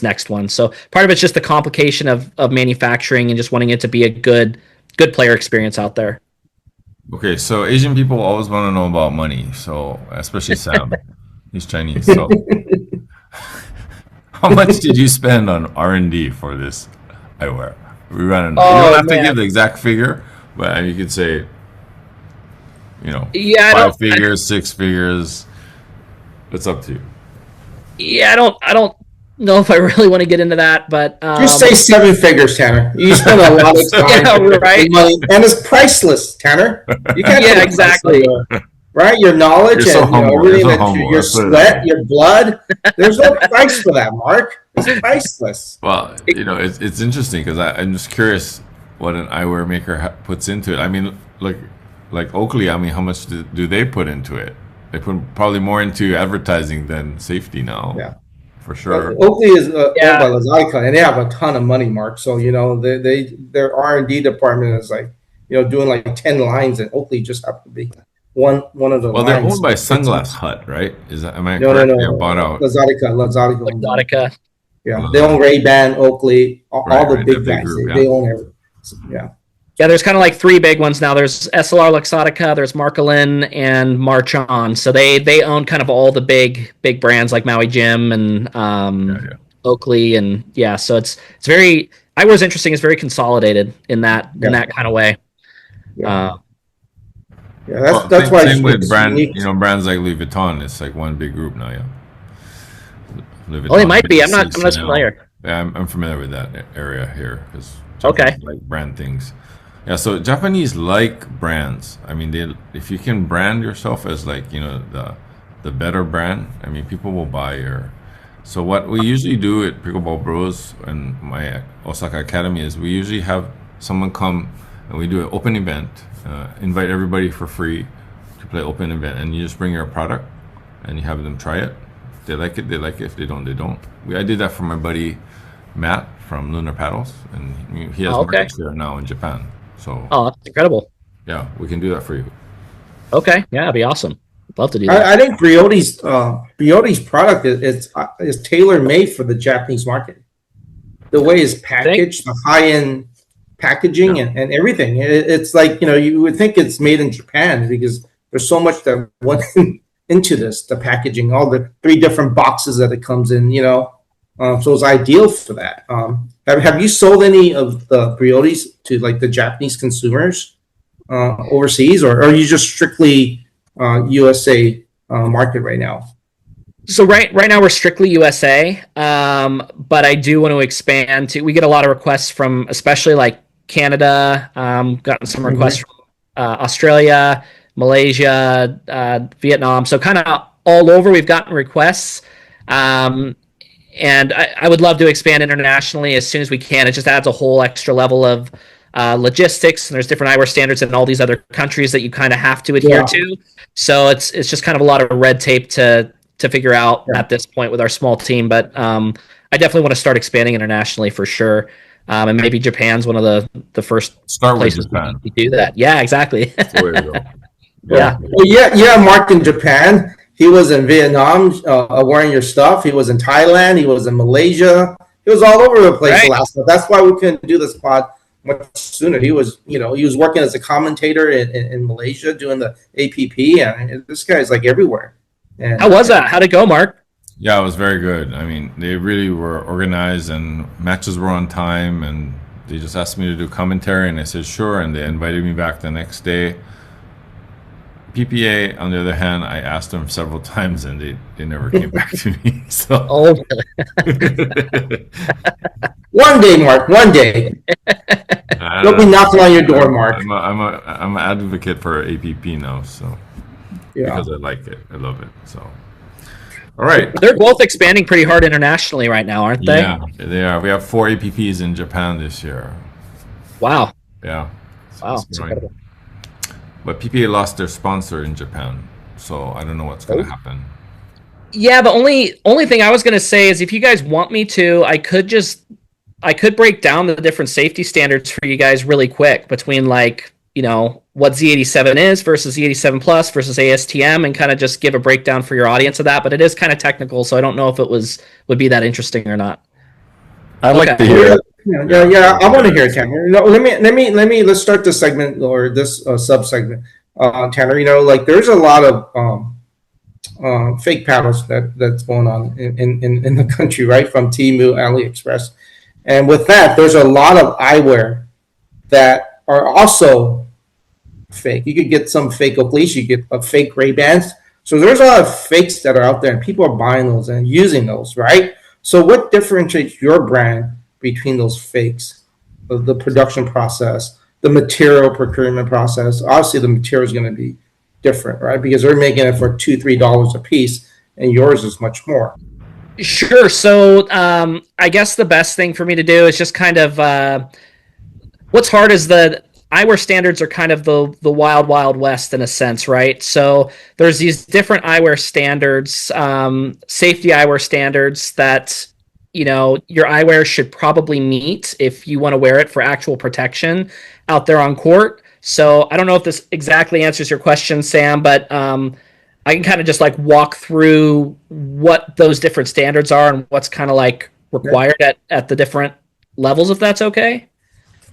next one. So part of it's just the complication of manufacturing and just wanting it to be a good player experience out there. Okay, so Asian people always want to know about money, so especially Sam. He's Chinese. So how much did you spend on R&D for this eyewear? We ran you don't have to give the exact figure, but you could say, 5 figures, 6 figures. It's up to you. Yeah, I don't know if I really want to get into that, but just say 7 figures, Tanner. You spend a lot of time, right? Money, and it's priceless, Tanner. You can't exactly. Right, your knowledge You're so and humble. everything your sweat, your blood. There's no price for that, Mark. It's priceless. Well, it's interesting because I'm just curious what an eyewear maker puts into it. I mean, like Oakley. I mean, how much do they put into it? They put probably more into advertising than safety now. Yeah, for sure. But Oakley is owned by Lazarica, and they have a ton of money, Mark. So their R&D department is doing like 10 lines, and Oakley just happened to be one of the. Well, lines. they're owned by Sunglass Hut, right? Am I correct? No. They bought out Lazarica. Yeah, they own Ray-Ban, Oakley, all the big guys. They own everything. Yeah. Yeah, there's kind of like 3 big ones now. There's SLR Luxottica, there's Marcolin, and Marchon. So they own kind of all the big brands like Maui Jim and Oakley, and so it's very eyewear's interesting. It's very consolidated in that kind of way. That's why same with brands like Louis Vuitton. It's like one big group now. Louis Vuitton, it might be. I'm not familiar. Yeah, I'm familiar with that area here because like brand things. Yeah, so Japanese like brands. I mean, if you can brand yourself as the better brand, I mean, people will buy your. So what we usually do at Pickleball Bros and my Osaka Academy is we usually have someone come and we do an open event, invite everybody for free to play open event, and you just bring your product and you have them try it. If they like it, they like it. If they don't, they don't. I did that for my buddy Matt from Lunar Paddles, and he has market share now in Japan. So that's incredible. Yeah, we can do that for you. Okay, yeah, that'd be awesome. Love to do that. I think Brioti's product is tailor made for the Japanese market. The way it's packaged, the high end packaging and everything. It's like, you would think it's made in Japan because there's so much that went into this, the packaging, all the 3 different boxes that it comes in, so it's ideal for that. Have you sold any of the Briotis to like the Japanese consumers overseas, or are you just strictly USA market right now? So right now we're strictly USA, but I do want to expand to. We get a lot of requests from, especially like Canada. Gotten some requests from Australia, Malaysia, Vietnam. So kind of all over. We've gotten requests, and I would love to expand internationally as soon as we can. It just adds a whole extra level of logistics, and there's different eyewear standards in all these other countries that you kind of have to adhere to. So it's just kind of a lot of red tape to figure out at this point with our small team. But I definitely want to start expanding internationally for sure. And maybe Japan's one of the first places to do that. Yeah, exactly. Yeah. Well, Mark in Japan. He was in Vietnam wearing your stuff. He was in Thailand. He was in Malaysia. He was all over the place last month. That's why we couldn't do this pod much sooner. He was, he was working as a commentator in Malaysia doing the APP. And this guy's like everywhere. And how was that? How'd it go, Mark? Yeah, it was very good. I mean, they really were organized and matches were on time, and they just asked me to do commentary, and I said sure, and they invited me back the next day. PPA, on the other hand, I asked them several times, and they never came back to me. So, one day, Mark. One day, they'll be knocking on your door, Mark. I'm an advocate for APP now, so because I like it, I love it. So, all right, they're both expanding pretty hard internationally right now, aren't they? Yeah, they are. We have 4 APPs in Japan this year. Wow. Yeah. Wow, it's incredible. But PPA lost their sponsor in Japan, so I don't know what's going to happen. Yeah, the only thing I was going to say is if you guys want me to, I could break down the different safety standards for you guys really quick between like, what Z87 is versus Z87 Plus versus ASTM, and kind of just give a breakdown for your audience of that. But it is kind of technical, so I don't know if it would be that interesting or not. I'd like to hear it. Yeah, I want to hear it, Tanner. Let's start this segment or this sub segment, Tanner. Like there's a lot of fake paddles that's going on in the country, right? From Temu, AliExpress, and with that, there's a lot of eyewear that are also fake. You could get some fake Oakleys, you get a fake Ray-Bans. So there's a lot of fakes that are out there, and people are buying those and using those, right? So what differentiates your brand between those fakes? The production process, the material procurement process. Obviously, the material is going to be different, right? Because they're making it for $2-3 a piece, and yours is much more. Sure. So I guess the best thing for me to do is just kind of what's hard is the eyewear standards are kind of the wild, wild west in a sense, right? So there's these different eyewear standards, safety eyewear standards that, your eyewear should probably meet if you want to wear it for actual protection out there on court. So I don't know if this exactly answers your question, Sam, but I can kind of just like walk through what those different standards are and what's kind of like required at the different levels, if that's okay.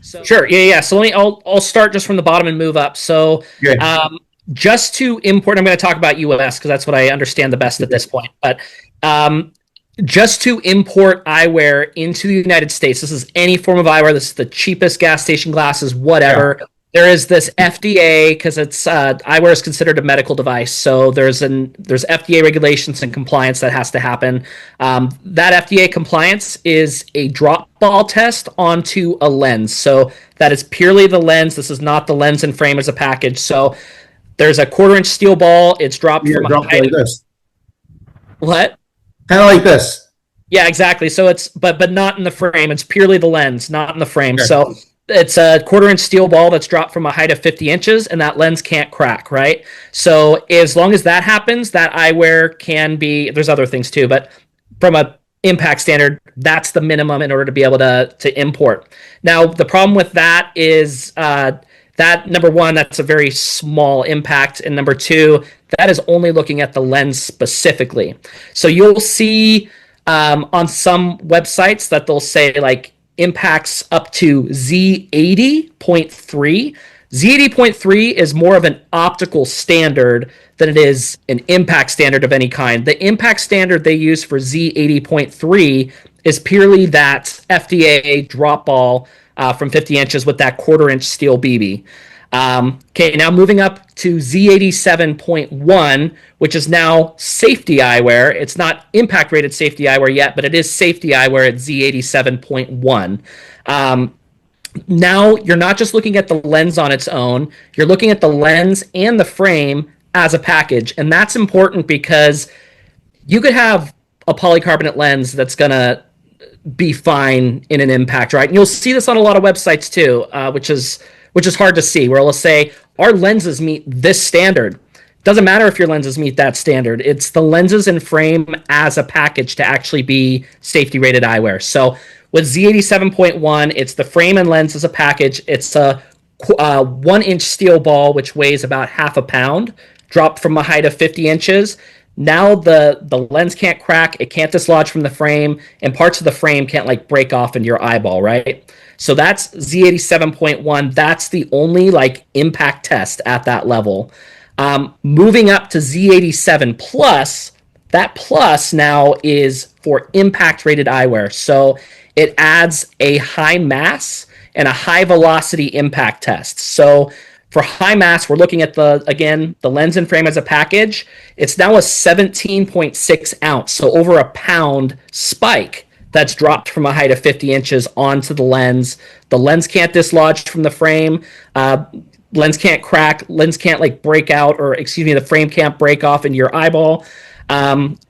So, sure. Yeah. So I'll start just from the bottom and move up. So just to import, I'm going to talk about US because that's what I understand the best at this point. But just to import eyewear into the United States, this is any form of eyewear. This is the cheapest gas station glasses, whatever. Yeah. There is this FDA because it's eyewear is considered a medical device. So there's FDA regulations and compliance that has to happen. That FDA compliance is a drop ball test onto a lens. So that is purely the lens. This is not the lens and frame as a package. So there's a 1/4-inch steel ball. It's dropped from a height. Like this. What? Kind of like this. Yeah, exactly. So it's but not in the frame. It's purely the lens, not in the frame. Okay. So it's a 1/4 inch steel ball that's dropped from a height of 50 inches, and that lens can't crack, right? So as long as that happens, that eyewear can be, there's other things too, but from a impact standard, that's the minimum in order to be able to import. Now, the problem with that is that, number one, that's a very small impact, and number two, that is only looking at the lens specifically. So you'll see on some websites that they'll say like impacts up to Z80.3. Z80.3 is more of an optical standard than it is an impact standard of any kind. The impact standard they use for Z80.3 is purely that FDA drop ball from 50 inches with that 1/4 inch steel BB. Okay, now moving up to Z87.1, which is now safety eyewear. It's not impact rated safety eyewear yet, but it is safety eyewear at Z87.1. Now you're not just looking at the lens on its own, you're looking at the lens and the frame as a package. And that's important because you could have a polycarbonate lens that's going to be fine in an impact, right? And you'll see this on a lot of websites too, which is hard to see, where it'll say our lenses meet this standard. Doesn't matter if your lenses meet that standard. It's the lenses and frame as a package to actually be safety rated eyewear. So with Z87.1, it's the frame and lens as a package. It's a 1 inch steel ball, which weighs about half a pound, dropped from a height of 50 inches. Now the lens can't crack, it can't dislodge from the frame, and parts of the frame can't like break off into your eyeball, right? So that's Z87.1. That's the only like impact test at that level. Moving up to Z87 Plus, that plus now is for impact rated eyewear. So it adds a high mass and a high velocity impact test. So for high mass, we're looking at the lens and frame as a package. It's now a 17.6 ounce, so over a pound spike that's dropped from a height of 50 inches onto the lens. The lens can't dislodge from the frame. Lens can't crack. Lens can't like break out, or excuse me, the frame can't break off into your eyeball.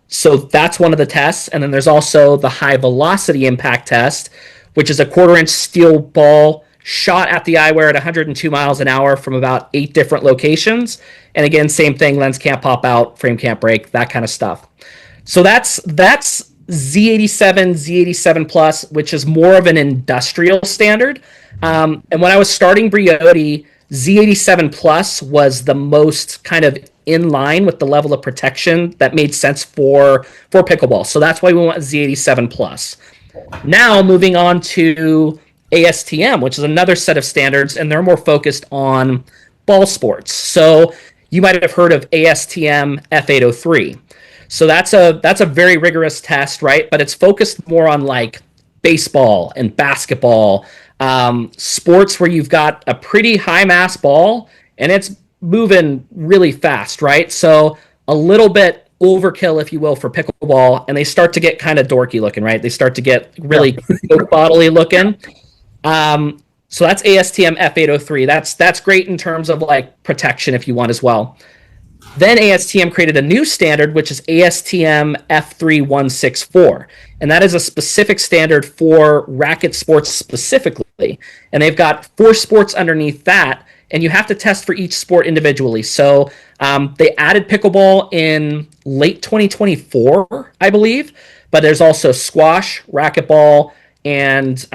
So that's one of the tests. And then there's also the high velocity impact test, which is a 1/4 inch steel ball shot at the eyewear at 102 miles an hour from about 8 different locations. And again, same thing, lens can't pop out, frame can't break, that kind of stuff. So that's Z87, Z87 Plus, which is more of an industrial standard. And when I was starting Brioti, Z87 Plus was the most kind of in line with the level of protection that made sense for pickleball. So that's why we went Z87 Plus. Now moving on to ASTM, which is another set of standards, and they're more focused on ball sports. So you might have heard of ASTM F803. So that's a very rigorous test, right? But it's focused more on like baseball and basketball, sports where you've got a pretty high mass ball and it's moving really fast, right? So a little bit overkill, if you will, for pickleball, and they start to get kind of dorky looking, right? They start to get really Coke bottle-y looking. So that's ASTM F803. That's great in terms of like protection if you want as well. Then ASTM created a new standard, which is ASTM F3164. And that is a specific standard for racket sports specifically. And they've got 4 sports underneath that, and you have to test for each sport individually. So they added pickleball in late 2024, I believe. But there's also squash, racquetball, and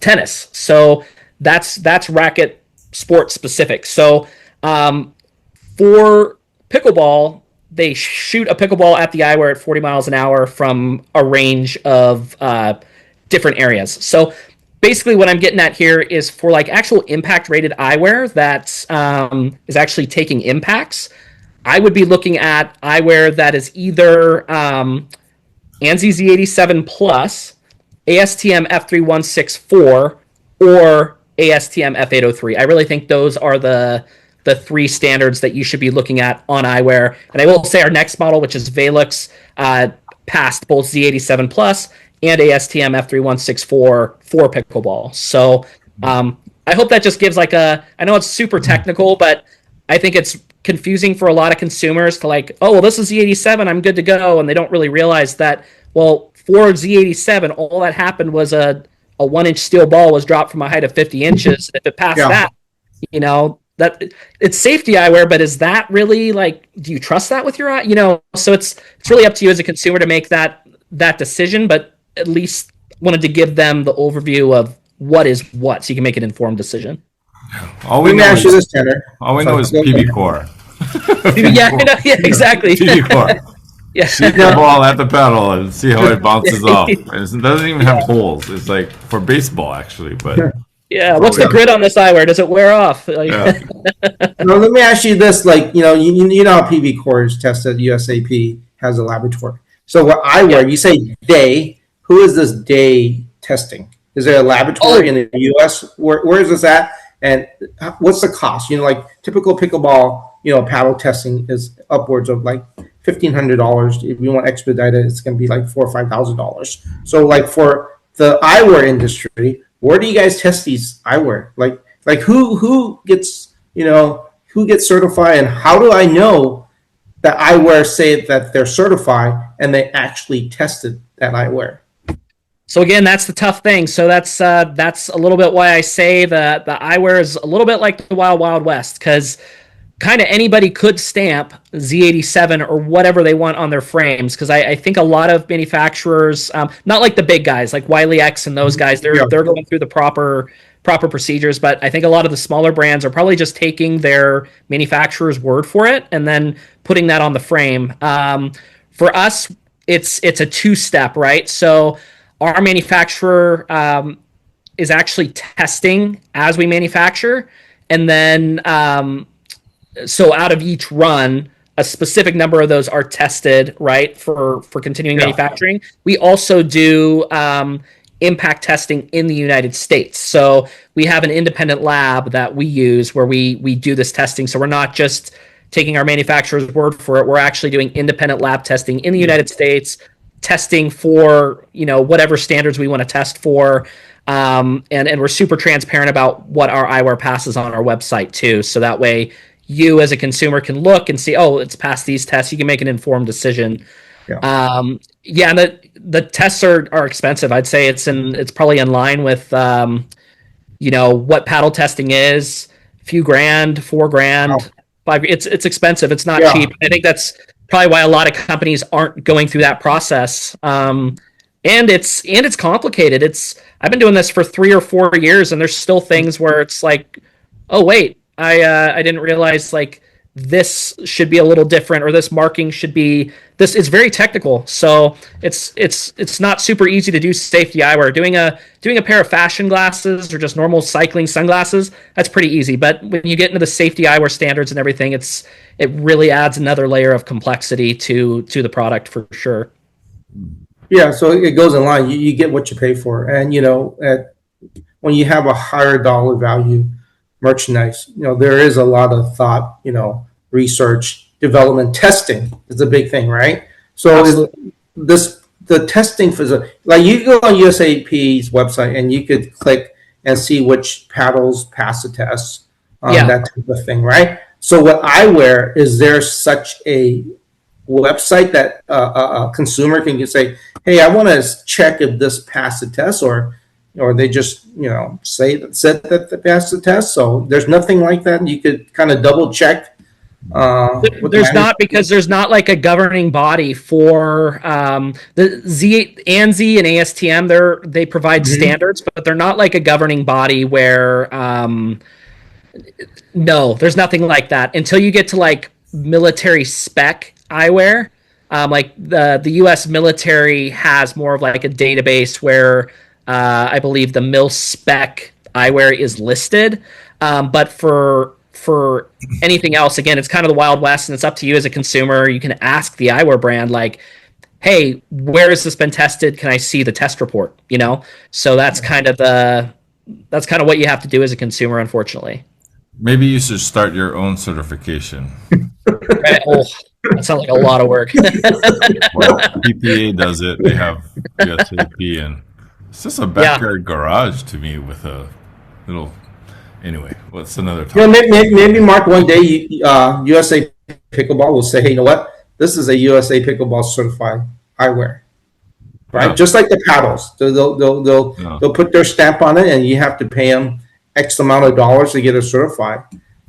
tennis. So that's racket sport specific. So for pickleball, they shoot a pickleball at the eyewear at 40 miles an hour from a range of different areas. So basically what I'm getting at here is for like actual impact rated eyewear that is actually taking impacts, I would be looking at eyewear that is either ANSI Z87 Plus, ASTM F3164, or ASTM F803. I really think those are the 3 standards that you should be looking at on eyewear. And I will say our next model, which is Velux, passed both Z87 Plus and ASTM F3164 for pickleball. So I hope that just gives like I know it's super technical, but I think it's confusing for a lot of consumers to like, oh, well, this is Z87, I'm good to go. And they don't really realize that, well, for Z87, all that happened was a a 1-inch steel ball was dropped from a height of 50 inches. If it passed that, that it's safety eyewear, but is that really like, do you trust that with your eye? So it's really up to you as a consumer to make that decision, but at least wanted to give them the overview of what is what, so you can make an informed decision. All we know is PB Core. Yeah, exactly. PB Core. Yeah. Shoot the ball at the pedal and see how it bounces off. It doesn't even have holes. It's like for baseball, actually, but. Yeah, what's the grit on this eyewear? Does it wear off? Now, let me ask you this: like, you know how PB Core is tested. USAP has a laboratory. So what eyewear? You say day. Who is this day testing? Is there a laboratory in the U.S.? Where is this at? And what's the cost? Like typical pickleball, paddle testing is upwards of like $1,500. If you want expedited, it's going to be like $4,000 or $5,000. So like for the eyewear industry, where do you guys test these eyewear? Like who gets certified, and how do I know that eyewear say that they're certified and they actually tested that eyewear? So again, that's the tough thing. So that's a little bit why I say that the eyewear is a little bit like the Wild Wild West, because kind of anybody could stamp Z87 or whatever they want on their frames, because I think a lot of manufacturers, not like the big guys like Wiley X and those guys, they're going through the proper procedures, but I think a lot of the smaller brands are probably just taking their manufacturer's word for it and then putting that on the frame. For us, it's a two-step, right? So our manufacturer is actually testing as we manufacture, and then so out of each run, a specific number of those are tested, right, for continuing manufacturing. We also do impact testing in the United States. So we have an independent lab that we use where we do this testing. So we're not just taking our manufacturer's word for it. We're actually doing independent lab testing in the United States, testing for whatever standards we want to test for. And we're super transparent about what our eyewear passes on our website too. So that way you as a consumer can look and see, oh, it's passed these tests. You can make an informed decision. And the tests are expensive. I'd say it's probably in line with what paddle testing is. A few grand, $4,000, $5,000. It's expensive. It's not cheap. I think that's probably why a lot of companies aren't going through that process. And it's complicated. I've been doing this for 3 or 4 years, and there's still things where it's like, oh wait, I didn't realize like this should be a little different, or this marking should be this. It's very technical, so it's not super easy to do safety eyewear. Doing a pair of fashion glasses or just normal cycling sunglasses, that's pretty easy. But when you get into the safety eyewear standards and everything, it really adds another layer of complexity to the product for sure. Yeah, so it goes in line. You get what you pay for, and when you have a higher dollar value merchandise, there is a lot of thought, research, development, testing is a big thing, right? So the testing for like you go on USAP's website and you could click and see which paddles pass the test, that type of thing, right? So what eyewear, is there such a website that a consumer can just say, hey, I want to check if this passed the test, or they just said that they passed the test? So there's nothing like that. You could kind of double check. There's not, because there's not like a governing body for the ANSI and ASTM. They provide standards, but they're not like a governing body where no, there's nothing like that until you get to like military spec eyewear. Like the U.S. military has more of like a database where I believe the mil spec eyewear is listed, but for anything else, again, it's kind of the Wild West, and it's up to you as a consumer. You can ask the eyewear brand, like, hey, where has this been tested? Can I see the test report? So that's kind of what you have to do as a consumer, unfortunately. Maybe you should start your own certification. That sounds like a lot of work. Well, PPA does it. They have USAP, and it's just a backyard garage to me with a little. Anyway, what's another topic? Maybe Mark, one day USA Pickleball will say, hey, you know what? This is a USA Pickleball certified eyewear. right? Yeah. Just like the paddles, they'll put their stamp on it, and you have to pay them X amount of dollars to get it certified,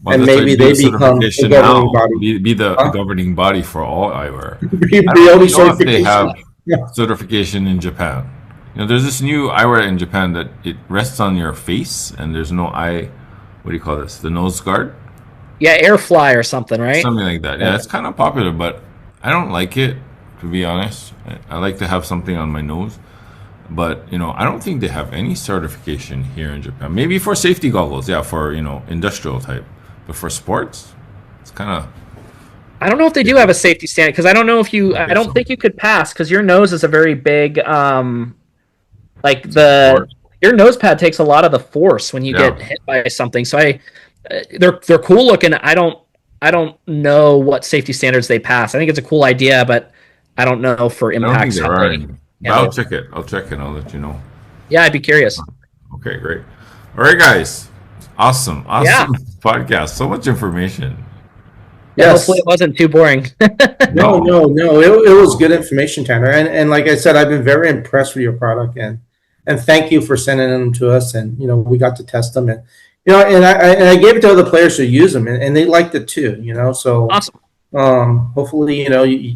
Well, and that's why maybe be they a become the certification governing now. body. Be the Huh? governing body for all eyewear. I don't Brioti even know if they certification. have Yeah. certification in Japan. There's this new eyewear in Japan that it rests on your face and there's no eye. What do you call this? The nose guard, Yeah, Airfly or something, right? something like that. Yeah, it's kind of popular, but I don't like it, to be honest. I like to have something on my nose. But I don't think they have any certification here in Japan. Maybe for safety goggles, yeah, for industrial type. But for sports, it's kind of I don't know if they do have a safety standard because I don't know if you. I don't so. think you could pass because your nose is a very big. Like Sport. your nose pad takes a lot of the force when you Yeah. get hit by something. So they're cool looking. I don't know what safety standards they pass. I think it's a cool idea, but I don't know for I don't think impacts there how are they any. But handle I'll it. check it. I'll check it. I'll let you know. Yeah, I'd be curious. Okay, great. All right, guys. Awesome Yeah. podcast. So much information. Yeah, Yes. hopefully it wasn't too boring. No. It was good information, Tanner. And like I said, I've been very impressed with your product, and thank you for sending them to us. And we got to test them, and and I gave it to other players to use them, and they liked it too. So Awesome. hopefully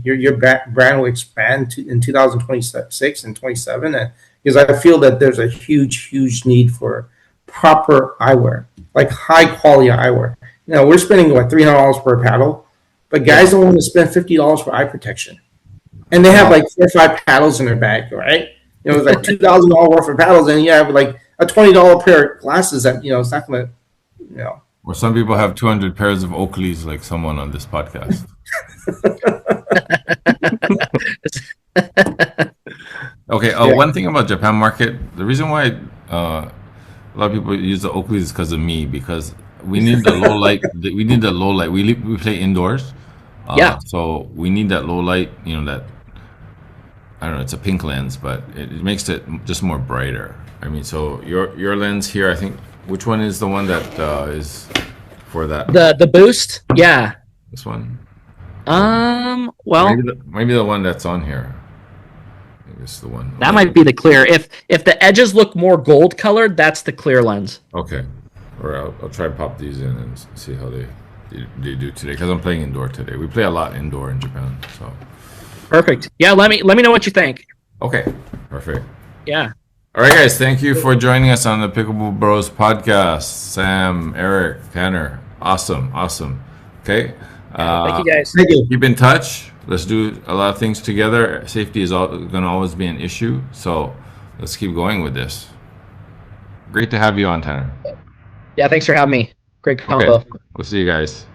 your brand will expand in 2026 and 27, and because I feel that there's a huge need for proper eyewear, like high quality eyewear. We're spending what $300 per paddle, but guys don't want to spend $50 for eye protection, and they have like 4 or 5 paddles in their bag, right? It's like $2,000 worth of paddles, and you have like a $20 pair of glasses that it's not going to. Or some people have 200 pairs of Oakleys, like someone on this podcast. Okay. Yeah. One thing about Japan market, the reason why a lot of people use the Oakleys is because of me, because we need the low light. We need the low light. We play indoors, Yeah. so we need that low light. That I don't know. It's a pink lens, but it makes it just more brighter. I mean, so your lens here, I think. Which one is the one that is for that? The boost. Yeah. This one. Well, Maybe the one that's on here. I think it's the one. that might be the clear. If the edges look more gold colored, that's the clear lens. Okay. Or I'll try to pop these in and see how they do today, because I'm playing indoor today. We play a lot indoor in Japan, so. Perfect. Yeah, let me know what you think. Okay, perfect. Yeah. All right, guys, thank you for joining us on the Pickleball Bros podcast. Sam, Eric, Tanner, awesome. Okay. Thank you guys. Thank you. Keep in touch. Let's do a lot of things together. Safety is going to always be an issue, so let's keep going with this. Great to have you on, Tanner. Yeah, thanks for having me. Great combo. Okay, we'll see you guys.